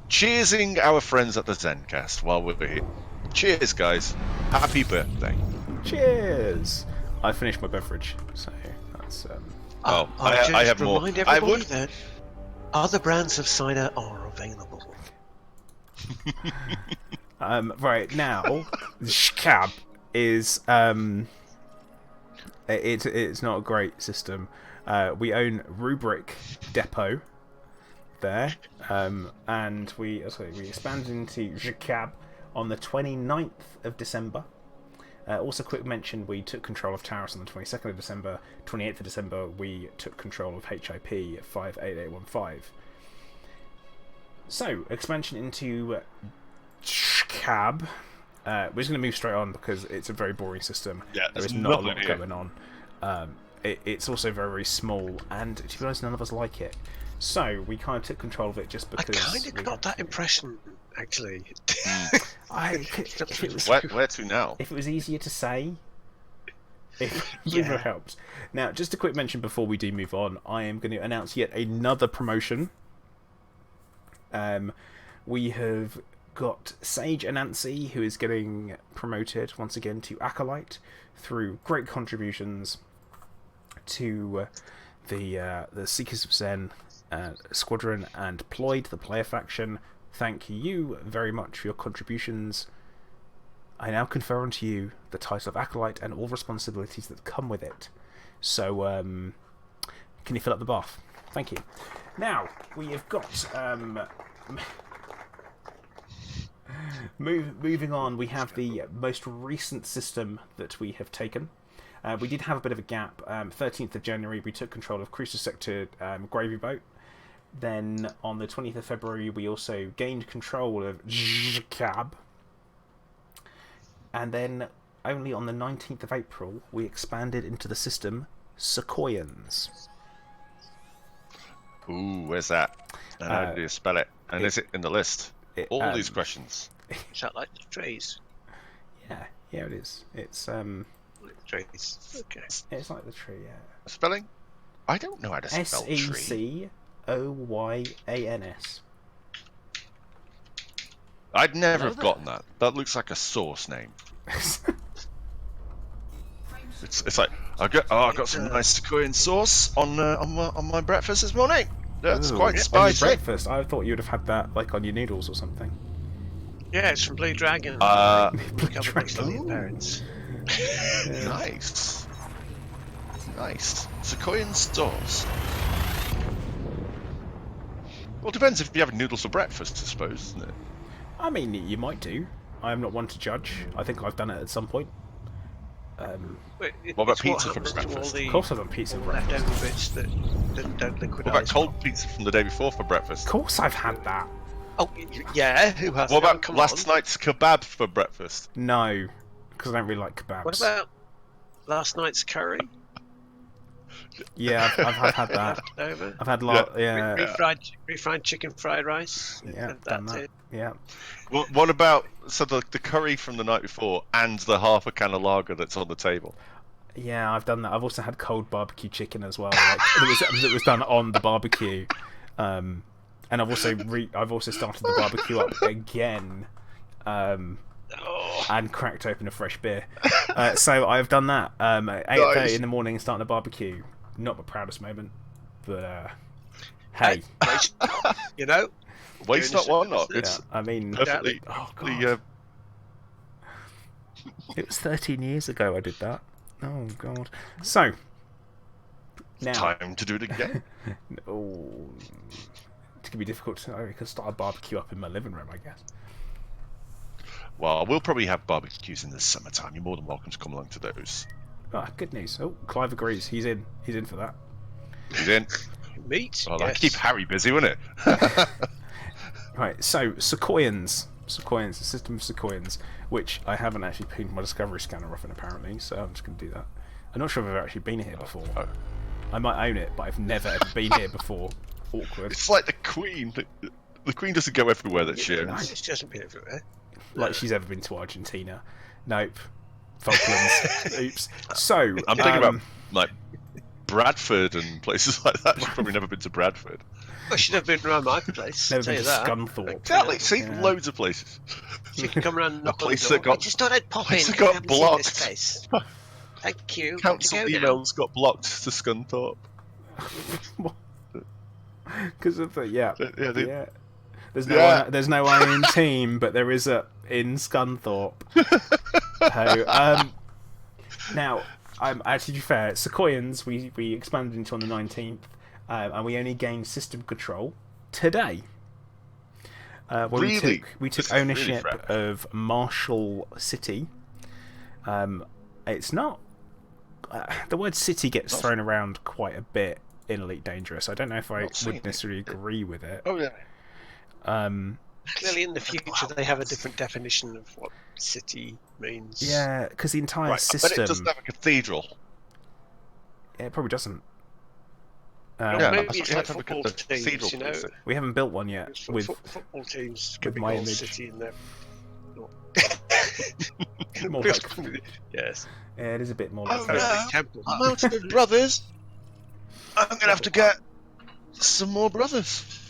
cheersing our friends at the Zencast while we're here. Cheers, guys. Happy birthday. Cheers. I finished my beverage, so that's. I have more. Remind everybody that other brands of cider are available. Right now, Schcab is it's not a great system. We own Rubric Depot there, and we expanded into Schcab on the 29th of December. Also, quick mention, we took control of Taurus on the 22nd of December. 28th of December, we took control of HIP 58815. So, expansion into Schcab. We're just going to move straight on because it's a very boring system. Yeah, there is not a lot going on. It's also very, very small, and to be honest, none of us like it. So we kind of took control of it just because. I kind of got that impression, actually. Where to now? If it was easier to say, it helps. Now, just a quick mention before we do move on, I am going to announce yet another promotion. We have got Sage Anansi, who is getting promoted once again to Acolyte through great contributions to the Seekers of Zen Squadron and PLOID, the player faction. Thank you very much for your contributions. I now confer onto you the title of Acolyte and all responsibilities that come with it. So, can you fill up the bath? Thank you. Now, we have got... moving on, we have the most recent system that we have taken. We did have a bit of a gap. 13th of January, we took control of Cruiser Sector Gravy Boat. Then on the 20th of February, we also gained control of Cab. And then only on the 19th of April, we expanded into the system Sequoians. Ooh, where's that? And how do you spell it? And is it in the list? All these questions. Is that like the trees? Yeah, it is. It's trees. Okay. It's like the tree, yeah. Spelling? I don't know how to spell tree. Secoyans. I'd never have gotten that. That looks like a sauce name. It's like I got some nice Sequoian sauce on my breakfast this morning. That's quite spicy. Breakfast? I thought you'd have had that like on your noodles or something. Yeah, it's from Blue Dragon. Blue Dragon. Parents. Nice. Nice. Sequoian stores. Well, depends if you have noodles for breakfast, I suppose, isn't it? I mean, you might do. I'm not one to judge. I think I've done it at some point. What about pizza for breakfast? Of course I've done pizza for breakfast. Leftover bits that don't liquidise. What about cold pizza from the day before for breakfast? Of course I've had that. Oh, yeah, who has? What about last night's kebab for breakfast? No, because I don't really like kebabs. What about last night's curry? Yeah, I've had that. Leftover? I've had yeah. Refried chicken fried rice. Yeah, And done that's that. it. Yeah. What about the curry from the night before and the half a can of lager that's on the table? Yeah, I've done that. I've also had cold barbecue chicken as well. Like, that was done on the barbecue, and I've also started the barbecue up again, and cracked open a fresh beer. So I've done that at 8:30 in the morning, starting a barbecue. Not my proudest moment, but hey, you know, waste not, want not. It's I mean, perfectly. oh God. It was 13 years ago I did that. Oh God. So now time to do it again. Oh, it's gonna be difficult. I could start a barbecue up in my living room, I guess. Well, we'll probably have barbecues in the summertime. You're more than welcome to come along to those. Ah, good news. Oh, Clive agrees. He's in. He's in for that. He's in. Meat. Well, yes. that keep Harry busy, wouldn't it? Right. So Sequoians, a system of Sequoians, which I haven't actually pinged my Discovery scanner off in apparently. So I'm just gonna do that. I'm not sure if I've actually been here before. Oh. I might own it, but I've never ever been here before. Awkward. It's like the Queen. The Queen doesn't go everywhere that she owns. She hasn't been everywhere. Like she's ever been to Argentina. Nope. Falklands. Oops. So I'm thinking about like Bradford and places like that. She's probably never been to Bradford. Well, she'd have been around my place. Never Tell been you to that. Scunthorpe. Exactly. See, Yeah. loads of places. She can come around and knock on the place door. that got- I just thought I'd pop in. place that I got haven't seen blocked. this place. Thank you. Council Got to go emails got blocked to Scunthorpe. Because of the yeah. Yeah, There's no Iron Team, but there is a in Scunthorpe. Now, actually, to be fair, Sequoians we expanded into on the 19th, and we only gained system control today. When Really? we took This is really ownership fresh. of Marshall City. It's not. The word city gets thrown around quite a bit in Elite Dangerous. I don't know if I Not seen would necessarily agree with it. Oh yeah. Clearly, in the future, they have a different definition of what city means. Yeah, because the entire Right, system. but it doesn't have a cathedral. Yeah, it probably doesn't. Yeah, Maybe that's it's what like you have to football have a teams, cathedral you know. place. We haven't built one yet. With Football teams with could be my called image. city in there. more like, Yes. yeah, it is a bit more. Oh, Like no. Temple. I'm out of brothers. I'm gonna have to get some more brothers.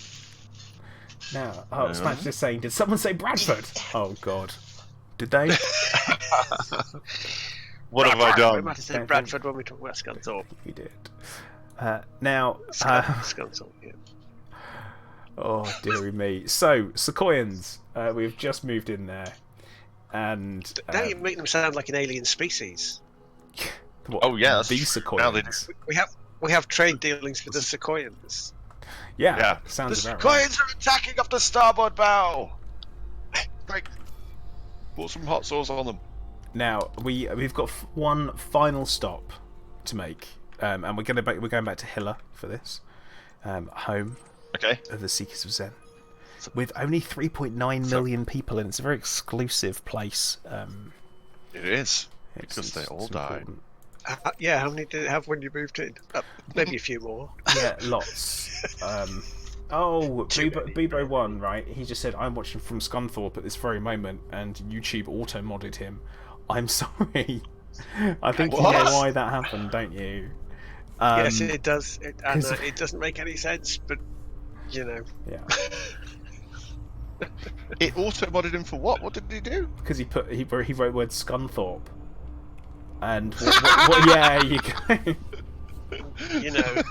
Now, I was just saying, did someone say Bradford? Oh God, did they? What have I We done? might have said Bradford when we talk about Scunthorpe. We did. Now, Scunthorpe, yeah. oh dearie me. So Sequoians, we've just moved in there, and Now you make them sound like an alien species. what, Oh, yes. the Now they Sequoians. We have trade dealings with the Sequoians. Yeah, Yeah. sounds The about right. Sequoians are attacking off the starboard bow. Quick, put some hot sauce on them. Now we've got one final stop to make, and we're going back to Hilla for this, home Okay. of the Seekers of Zen, with only 3.9 million people, and it's a very exclusive place. It is. It's- Because they it's all died. important. Yeah, how many did it have when you moved in? Maybe a few more. Yeah, lots. Bebo one, right? He just said, "I'm watching from Scunthorpe at this very moment," and YouTube auto modded him. I'm sorry. I think you know What? why that happened, don't you? Yes, it does. It 'cause- doesn't make any sense, but you know. Yeah, It auto modded him for what? What did he do? because he wrote the word Scunthorpe, and what, yeah, you go. You know,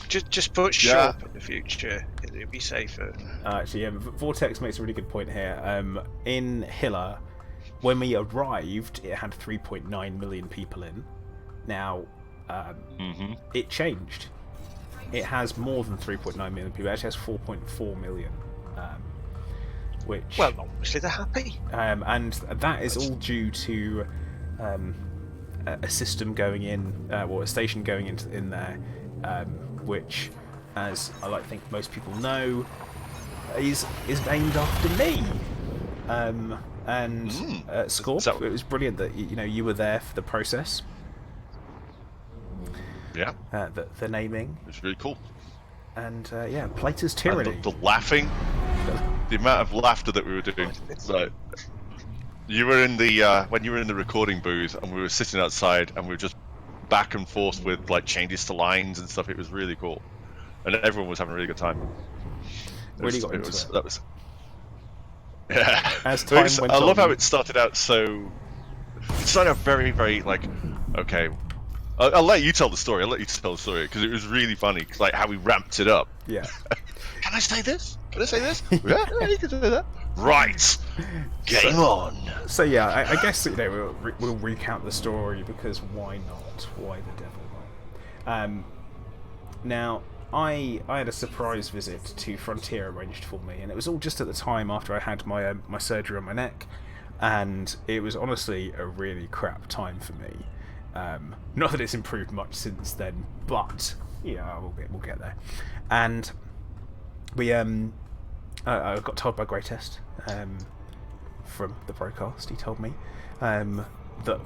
just put shop in the future. It'll be safer. Actually, yeah, Vortex makes a really good point here. In Hilla, when we arrived, it had 3.9 million people in. Now, it changed. It has more than 3.9 million people. It actually has 4.4 million. Which, well, obviously they're happy. and that is all due to a system going in, or a station going in there, which, as I like to think most people know, is named after me. Scorp, it was brilliant that you were there for the process. Yeah. The naming. It was really cool. And yeah, Plater's Tyranny. And the laughing, the amount of laughter that we were doing. Like, you were in the when you were in the recording booth, and we were sitting outside, and we were just back and forth with like changes to lines and stuff. It was really cool, and everyone was having a really good time. Really got into it. That was. Yeah. As time went I love on. how it started out so. It started out very, very like, okay. I'll let you tell the story. Because it was really funny, like how we ramped it up. Yeah. Can I say this? Can I say this? Yeah, you can say that. Right. Game on. So yeah, I guess we'll recount the story, because why not? Why the devil not? Now, I had a surprise visit to Frontier arranged for me, and it was all just at the time after I had my my surgery on my neck, and it was honestly a really crap time for me. Not that it's improved much since then, but yeah, we'll get there. And we I got told by Greatest from the broadcast. He told me that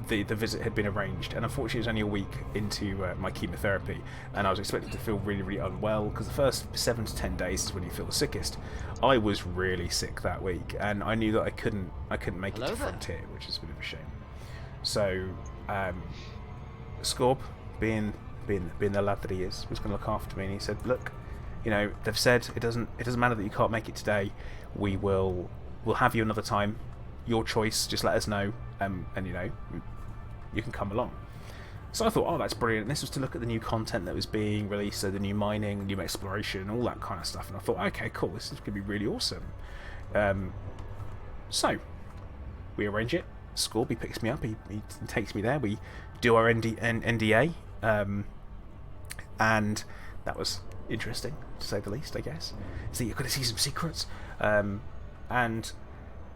the visit had been arranged, and unfortunately it was only a week into my chemotherapy, and I was expected to feel really, really unwell, because the first 7 to 10 days is when you feel the sickest. I was really sick that week, and I knew that I couldn't make it to Frontier, which is a bit of a shame. So Scorp, being the lad that he is, was going to look after me, and he said, look, they've said it doesn't matter that you can't make it today. We'll have you another time. Your choice. Just let us know, and you can come along. So I thought, oh, that's brilliant. And this was to look at the new content that was being released, so the new mining, new exploration, all that kind of stuff. And I thought, okay, cool, this is going to be really awesome. So we arrange it. Scorp, he picks me up. He takes me there. We do our NDA, and that was interesting, to say the least, I guess. So you're going to see some secrets, and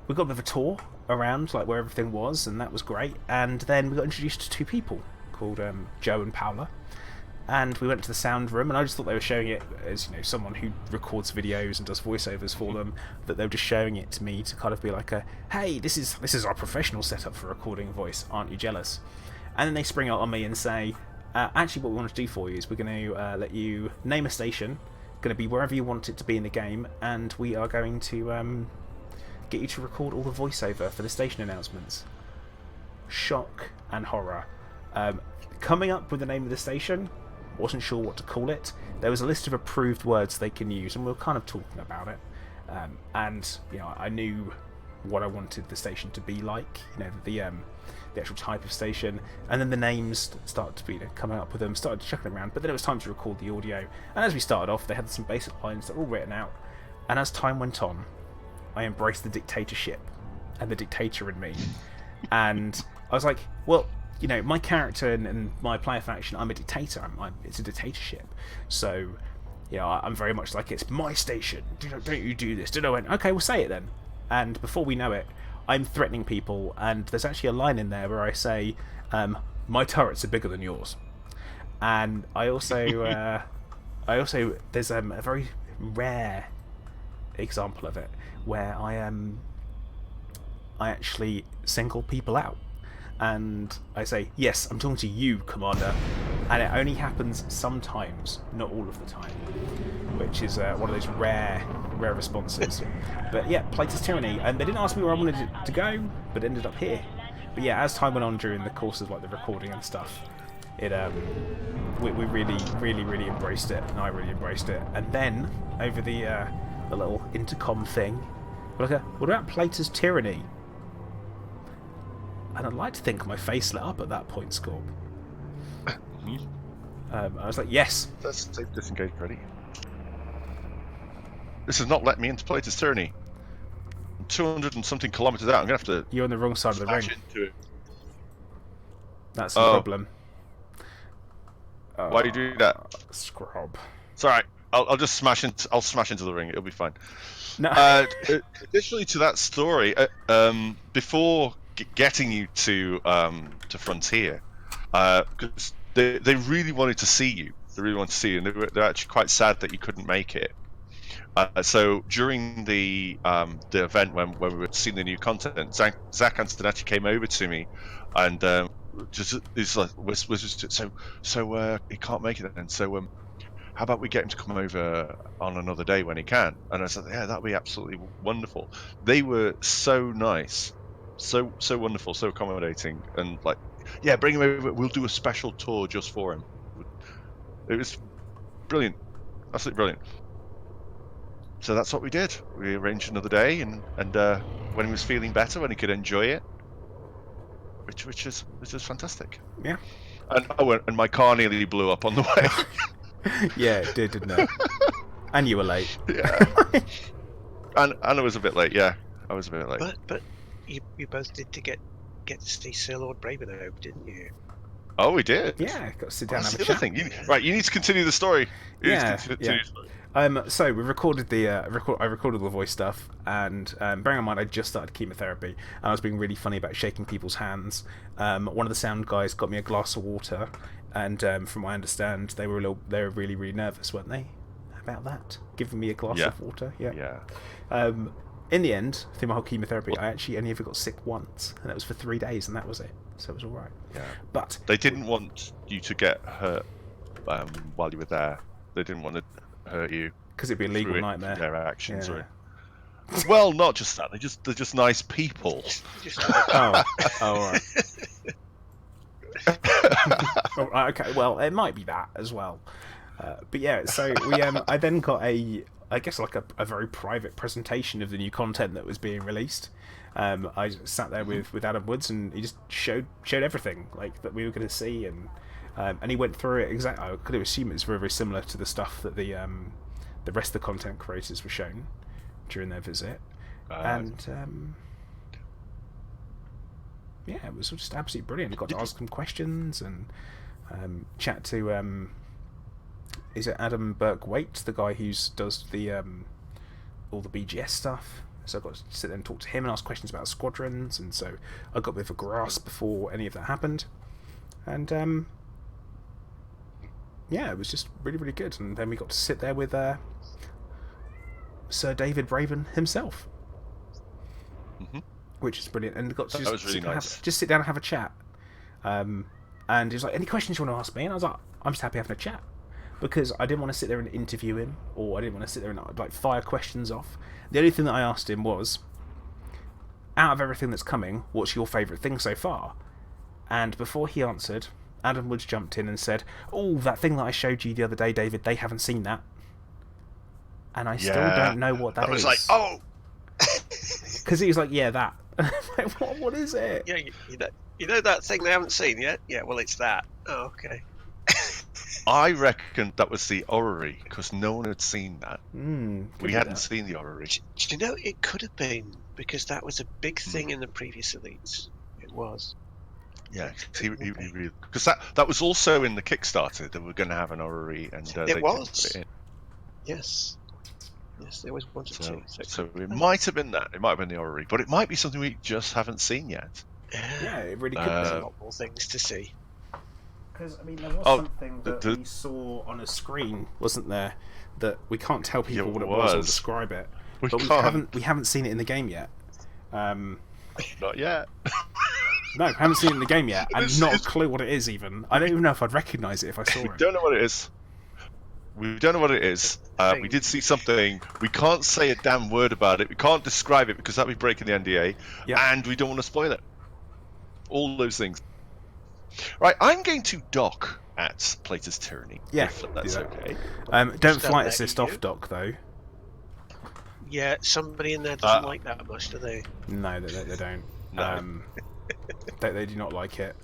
we got a bit of a tour around, like where everything was, and that was great. And then we got introduced to two people called Joe and Paula, and we went to the sound room, and I just thought they were showing it as someone who records videos and does voiceovers for them, that they were just showing it to me to kind of be like hey, this is our professional setup for recording a voice, aren't you jealous? And then they spring out on me and say, actually what we want to do for you is we're going to let you name a station, going to be wherever you want it to be in the game, and we are going to get you to record all the voiceover for the station announcements. Shock and horror. Coming up with the name of the station, wasn't sure what to call it. There was a list of approved words they can use, and we were kind of talking about it. And I knew what I wanted the station to be like, the actual type of station, and then the names started to be coming up with them, started chuckling around. But then it was time to record the audio, and as we started off, they had some basic lines that were all written out. And as time went on, I embraced the dictatorship and the dictator in me, and I was like, well, my character and my player faction, I'm a dictator. It's a dictatorship, so I'm very much like, it's my station. Don't you do this? And I went, okay, we'll say it then. And before we know it, I'm threatening people, and there's actually a line in there where I say, my turrets are bigger than yours. And I also there's a very rare example of it where I actually single people out, and I say, yes, I'm talking to you, Commander, and it only happens sometimes, not all of the time, which is one of those rare responses. But yeah, Plater's Tyranny, and they didn't ask me where I wanted it to go, but it ended up here. But yeah, as time went on during the course of like the recording and stuff, it we really embraced it, and I really embraced it. And then over the little intercom thing, we're like, what about Plater's Tyranny? And I'd like to think my face lit up at that point, Scorp. I was like, yes. Let's disengage ready. This has not let me into Plater's Tyranny. 200 and something kilometers out. I'm gonna have to You're on the wrong side of the ring. smash into it. That's the Oh. problem. Why do you do that? Scrub. It's all right. I'll just smash into. I'll smash into the ring. It'll be fine. No. Additionally to that story, before getting you to Frontier, because they really wanted to see you. They really wanted to see you, and they're actually quite sad that you couldn't make it. So during the event when we were seeing the new content, Zach Anston actually came over to me, and he's like, so he can't make it then. So how about we get him to come over on another day when he can? And I said, yeah, that'd be absolutely wonderful. They were so nice, so wonderful, so accommodating, and like, yeah, bring him over. We'll do a special tour just for him. It was brilliant, absolutely brilliant. So that's what we did. We arranged another day, and when he was feeling better, when he could enjoy it, which is fantastic. Yeah. And my car nearly blew up on the way. Yeah, it did, didn't it? And you were late. Yeah. and I was a bit late. Yeah, I was a bit late. But you both did to get to see Sir Lord Bravenhope, didn't you? Oh, we did. Yeah, got to sit down and That's have the a other chat. thing. Right, you need to continue the story. Yeah, The story. So we recorded I recorded the voice stuff, and bearing in mind I just started chemotherapy, and I was being really funny about shaking people's hands. One of the sound guys got me a glass of water, and from what I understand, they were really, really nervous, weren't they, about that? Giving me a glass of water. Yeah. In the end, through my whole chemotherapy, I actually only ever got sick once, and that was for 3 days, and that was it. So it was all right. Yeah. But They didn't want you to get hurt while you were there. They didn't want to hurt you. because it'd be a legal nightmare. Their actions, Yeah. right? Well, not just that. They're just nice people. Oh, all right. Oh, okay, well, it might be that as well. But yeah, so I then got a very private presentation of the new content that was being released. I sat there with Adam Woods, and he just showed everything like that we were going to see, and he went through it exactly. I could assume it's very, very similar to the stuff that the rest of the content creators were shown during their visit, and yeah, it was just absolutely brilliant. I got to ask them questions and chat to is it Adam Burke-Waite, the guy who does the all the BGS stuff? So I got to sit there and talk to him and ask questions about squadrons, and so I got a bit of a grasp before any of that happened, and yeah, it was just really, really good. And then we got to sit there with Sir David Braven himself, which is brilliant, and got to That was really nice. just sit down and have a chat. And he was like, "Any questions you want to ask me?" And I was like, "I'm just happy having a chat," because I didn't want to sit there and interview him, or I didn't want to sit there and like fire questions off. The only thing that I asked him was, out of everything that's coming, what's your favourite thing so far? And before he answered, Adam Woods jumped in and said, "Oh, that thing that I showed you the other day, David, they haven't seen that." And I still don't know what that is. I was like, oh! Because he was like, "Yeah, that." And I'm like, what is it? Yeah, you know that thing they haven't seen yet? Yeah, well, it's that. Oh, okay. I reckon that was the orrery, because no one had seen that. We hadn't seen the orrery. Do you know, it could have been, because that was a big thing in the previous Elites. It was. Yeah, because that was also in the Kickstarter. They were going to have an orrery, and they didn't put it in. Yes, they always wanted to. So it might have been that. It might have been the orrery, but it might be something we just haven't seen yet. Yeah, it really could There's be. a lot more things to see. Because I mean, there was something that we saw on a screen, wasn't there? That we can't tell people what it was or describe it. But we haven't seen it in the game yet. Not yet. No, I haven't seen it in the game yet, and not a clue what it is even. I don't even know if I'd recognise it if I saw it. We don't know what it is. We don't know what it is. We did see something. We can't say a damn word about it. We can't describe it because that'd be breaking the NDA. Yep. And we don't want to spoil it. All those things. Right, I'm going to dock at Plater's Tyranny. Yeah, if that's okay. Don't flight assist off dock though. Yeah, somebody in there doesn't like that much, do they? No, they don't. No. They do not like it.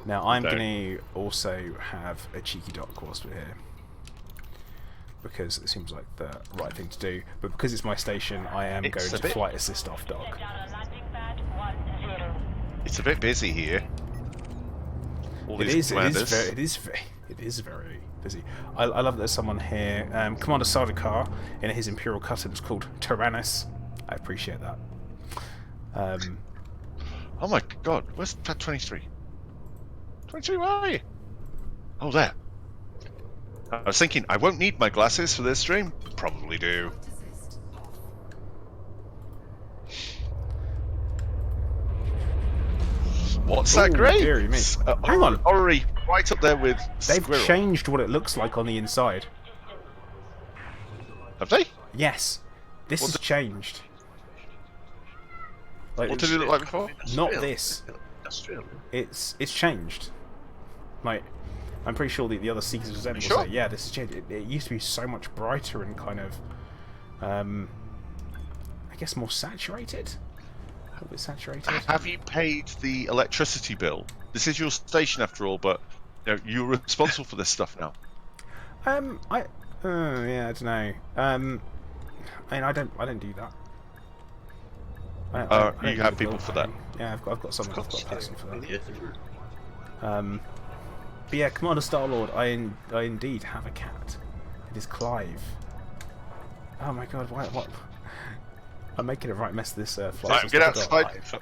Now I'm going to also have a cheeky dock whilst we're here. because it seems like the right thing to do. But because it's my station, I am It's going a to bit- flight assist off dock. It's a bit busy here. All It these is commanders. very busy. I love that there's someone here. Commander Sardaukar in his Imperial Customs called Tyrannus. I appreciate that. Oh my god, where's Pad 23? 23, where are you? Oh, there. I was thinking, I won't need my glasses for this stream. Probably do. What's that Ooh, great? dearie me. Hang on. Already right up there with They've Squirrel. changed what it looks like on the inside. Have they? Yes, this What has the- changed. Like, What did it look like before? Not Industrial. this. Industrial. It's changed. Like, I'm pretty sure the other Seekers of Zen will sure? say, yeah, this has changed. It used to be so much brighter and kind of, I guess more saturated. A little bit saturated. Have you paid the electricity bill? This is your station after all, but you're responsible for this stuff now. Yeah, I don't know. I mean, I don't do that. I don't You do have the people bill for that. paying. Yeah, I've got someone. I've got a person for that. Yeah. But yeah, Commander Star-Lord, I indeed have a cat. It is Clive. Oh my god, what? I'm making a right mess of this flight. Right, system. get I've got outside.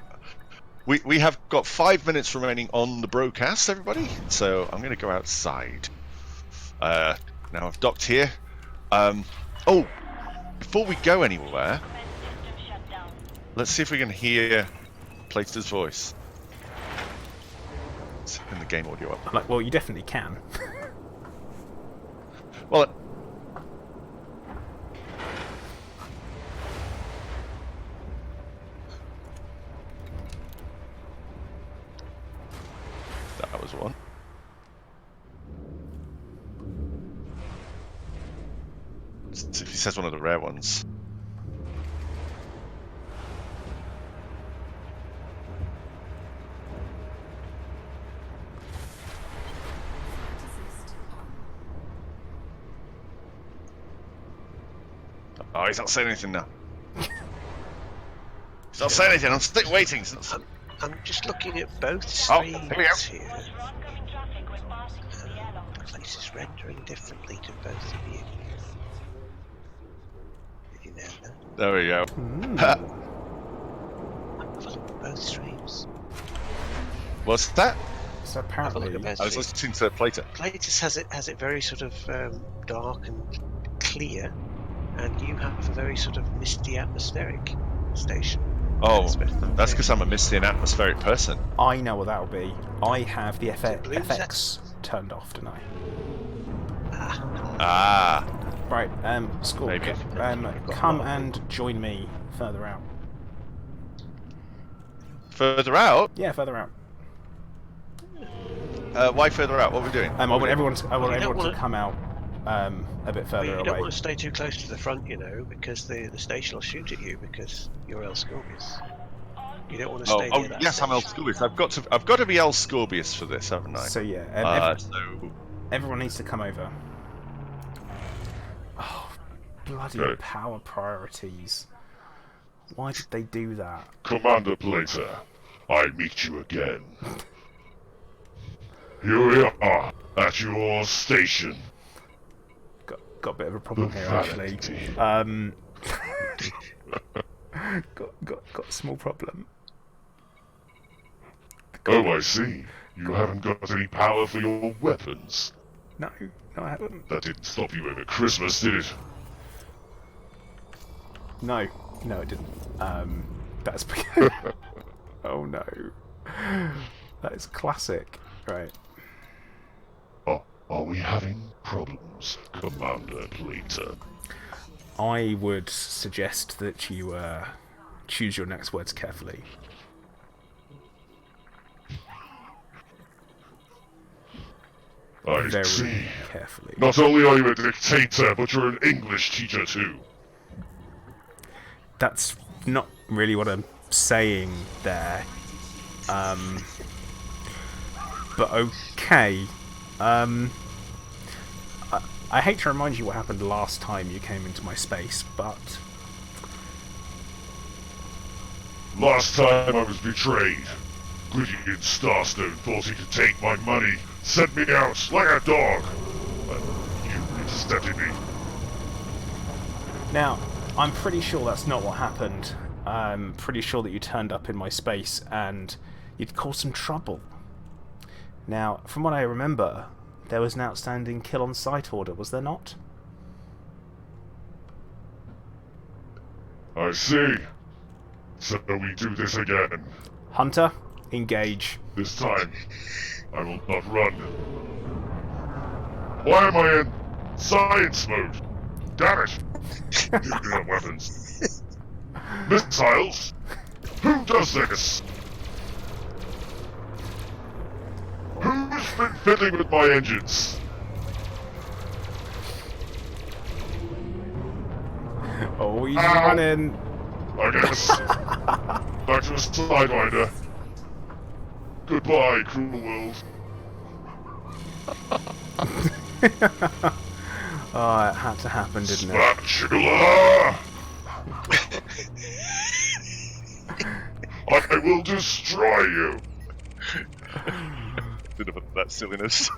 Clive. We have got 5 minutes remaining on the broadcast, everybody. So I'm going to go outside. Now I've docked here. Oh, before we go anywhere, let's see if we can hear Plater's voice. Let's turn the game audio up. I'm like, well, you definitely can. Well, that was one. Let's see if he says one of the rare ones. Oh, he's not saying anything now. He's not saying anything. I'm still waiting. He's not saying- I'm just looking at both Oh, streams here we go. here. The place is rendering differently to both of you. Did you know that? There we go. Have a look at both streams. What's that? So Have a look apparently, at both I was streams. listening to Plater. Platus has it very sort of dark and clear, and you have a very sort of misty atmospheric station. Oh, that's because I'm a misty and atmospheric person. I know what that'll be. I have the blue FX turned off, don't I? Ah, Right, Scorp, Maybe. come and join me further out. further out? Yeah, further out. Why further out? What are we doing? I want everyone to, don't to wanna- come out a bit Well, further you don't away. want to stay too close to the front, you know, because the station will shoot at you because you're El Scorpius. You don't want to stay near that yes, I'm El station. Scorbius. I've got to be El Scorbius for this, haven't I? So yeah, So everyone needs to come over. Oh, bloody Okay. power priorities. Why did they do that? Commander Plater, I meet you again. Here we are, at your station. Got a bit of a problem here actually. Vanity. Got a small problem. Oh, I see. You haven't got any power for your weapons. No, I haven't. That didn't stop you over Christmas, did it? No, it didn't. That's because... Oh no. That is classic. Right. Are we having problems, Commander Plater? I would suggest that you choose your next words carefully. I Very see. carefully. Not only are you a dictator, but you're an English teacher too. That's not really what I'm saying there. But okay. I hate to remind you what happened last time you came into my space, but... Last time I was betrayed. Gwydion Starstone thought he could take my money, sent me out like a dog. But you intercepted me. Now, I'm pretty sure that's not what happened. I'm pretty sure that you turned up in my space and you'd caused some trouble. Now, from what I remember, there was an outstanding kill-on-sight order, was there not? I see. So we do this again. Hunter, engage. This time, I will not run. Why am I in science mode? Damn it! Nuclear weapons. Missiles? Who does this? Who's been fiddling with my engines? Oh, he's Ow. running. I guess. Back to the Sidewinder. Goodbye, cruel world. Oh, it had to happen, didn't it? Spatula! I will destroy you! Bit of that silliness.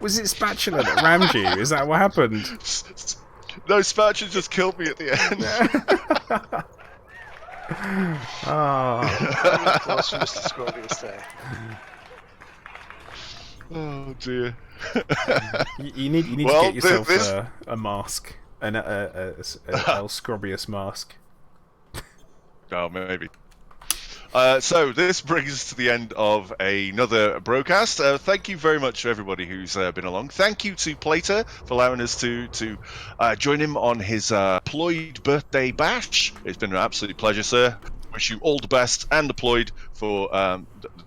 Was it Spatula that rammed you? Is that what happened? No, Spatula just killed me at the end. Oh. Applause for Mr. Scorpius there. Oh dear. You need to Well, get yourself this- a mask, a El Scrobius mask. Oh, maybe. So this brings us to the end of another broadcast. Thank you very much to everybody who's been along. Thank you to Plater for allowing us to join him on his Ploid birthday bash. It's been an absolute pleasure, sir. Wish you all the best and deployed for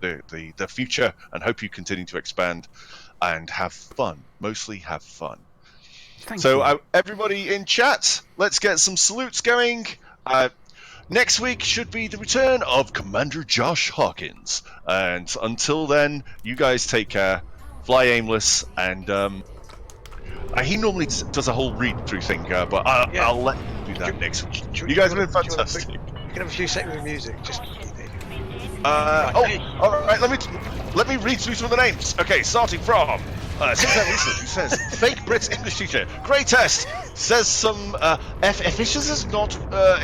the future, and hope you continue to expand and have fun. Mostly have fun. Thank So you. everybody in chat, let's get some salutes going. Next week should be the return of Commander Josh Hawkins. And until then, you guys take care, fly aimless, and he normally does a whole read-through thing, but I'll let him do that next week. You guys have been fantastic. You can have a few seconds of music, just... All right, let me read through some of the names. Okay, starting from Sinclair Research, who says fake Brits English teacher. Great test. Says some officials not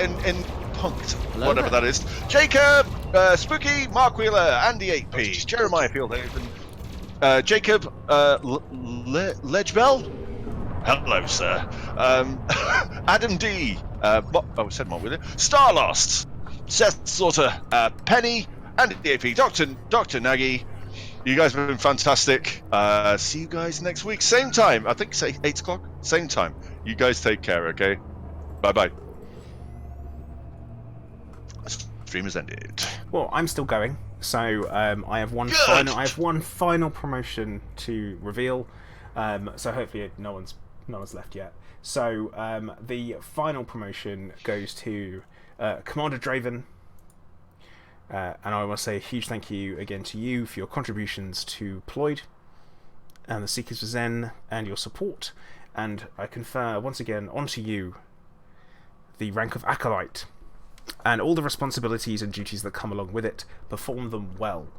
in punked, Hello whatever there. that is. Jacob, Spooky, Mark Wheeler, Andy 8P, Jeremiah Fieldhaven, Jacob Ledgebell. Hello, sir. Adam D. Said Mark Wheeler. Starlost, Seth Slaughter, Penny, Andy AP, Dr. Nagy. You guys have been fantastic. See you guys next week. Same time. I think say 8 o'clock. Same time. You guys take care, okay? Bye-bye. Stream has ended. Well, I'm still going, so I have one final promotion to reveal. So hopefully no one's left yet. So the final promotion goes to Commander Draven. And I want to say a huge thank you again to you for your contributions to Ploid and the Seekers of Zen and your support. And I confer once again onto you the rank of Acolyte and all the responsibilities and duties that come along with it. Perform them well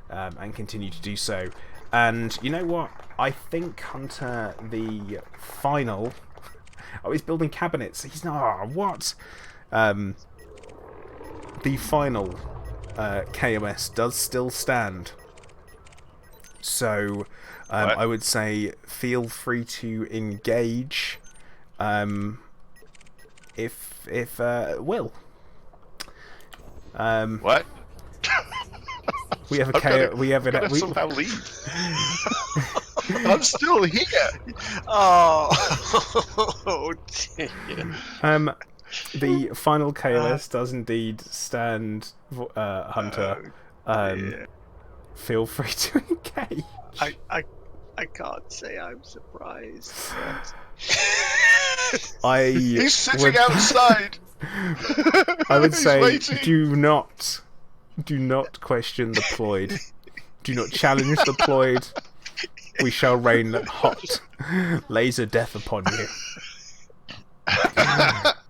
and continue to do so. And you know what? I think Hunter, the final... Oh, he's building cabinets. He's not... what? The final KOS does still stand. So I would say feel free to engage if Will. What? We have a we have gotta an somehow leave. I'm still here. Oh dear. the final KOS does indeed stand, Hunter. Feel free to engage. I can't say I'm surprised. He's sitting outside. I would He's say waiting. do not question the Ploid. Do not challenge the Ploid. we shall rain hot laser death upon you.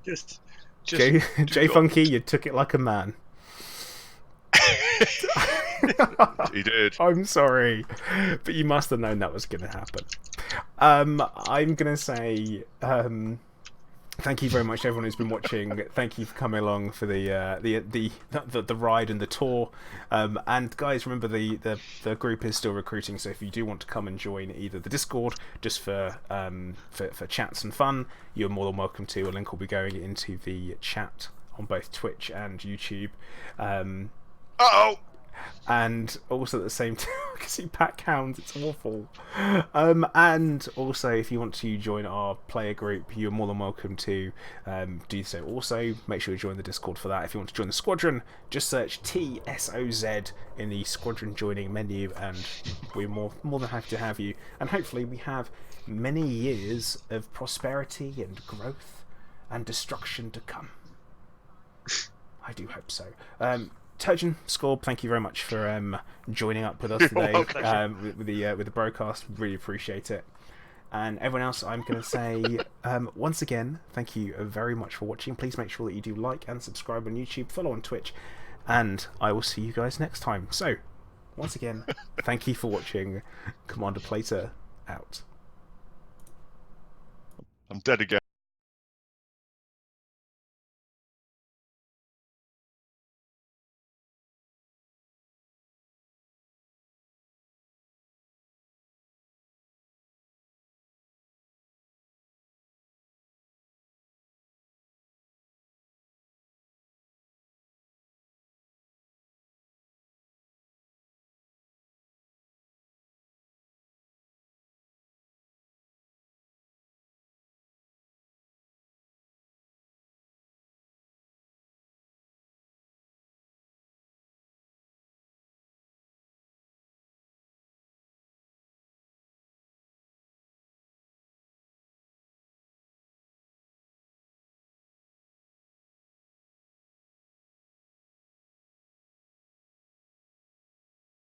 Just J Funky, you took it like a man. He did. I'm sorry, but you must have known that was going to happen. I'm going to say thank you very much to everyone who's been watching. Thank you for coming along for the ride and the tour. And guys, remember the group is still recruiting. So if you do want to come and join either the Discord just for chats and fun, you're more than welcome to. A link will be going into the chat on both Twitch and YouTube. Uh-oh! And also at the same time, I can see pack hounds, it's awful. And also, if you want to join our player group, you're more than welcome to do so. Also, make sure you join the Discord for that. If you want to join the squadron, just search TSOZ in the squadron joining menu, and we're more than happy to have you. And hopefully, we have many years of prosperity and growth and destruction to come. I do hope so. Turgeon, Scorb, thank you very much for joining up with us today with the broadcast. Really appreciate it. And everyone else, I'm going to say once again, thank you very much for watching. Please make sure that you do like and subscribe on YouTube, follow on Twitch, and I will see you guys next time. So, once again, thank you for watching. Commander Plater out. I'm dead again.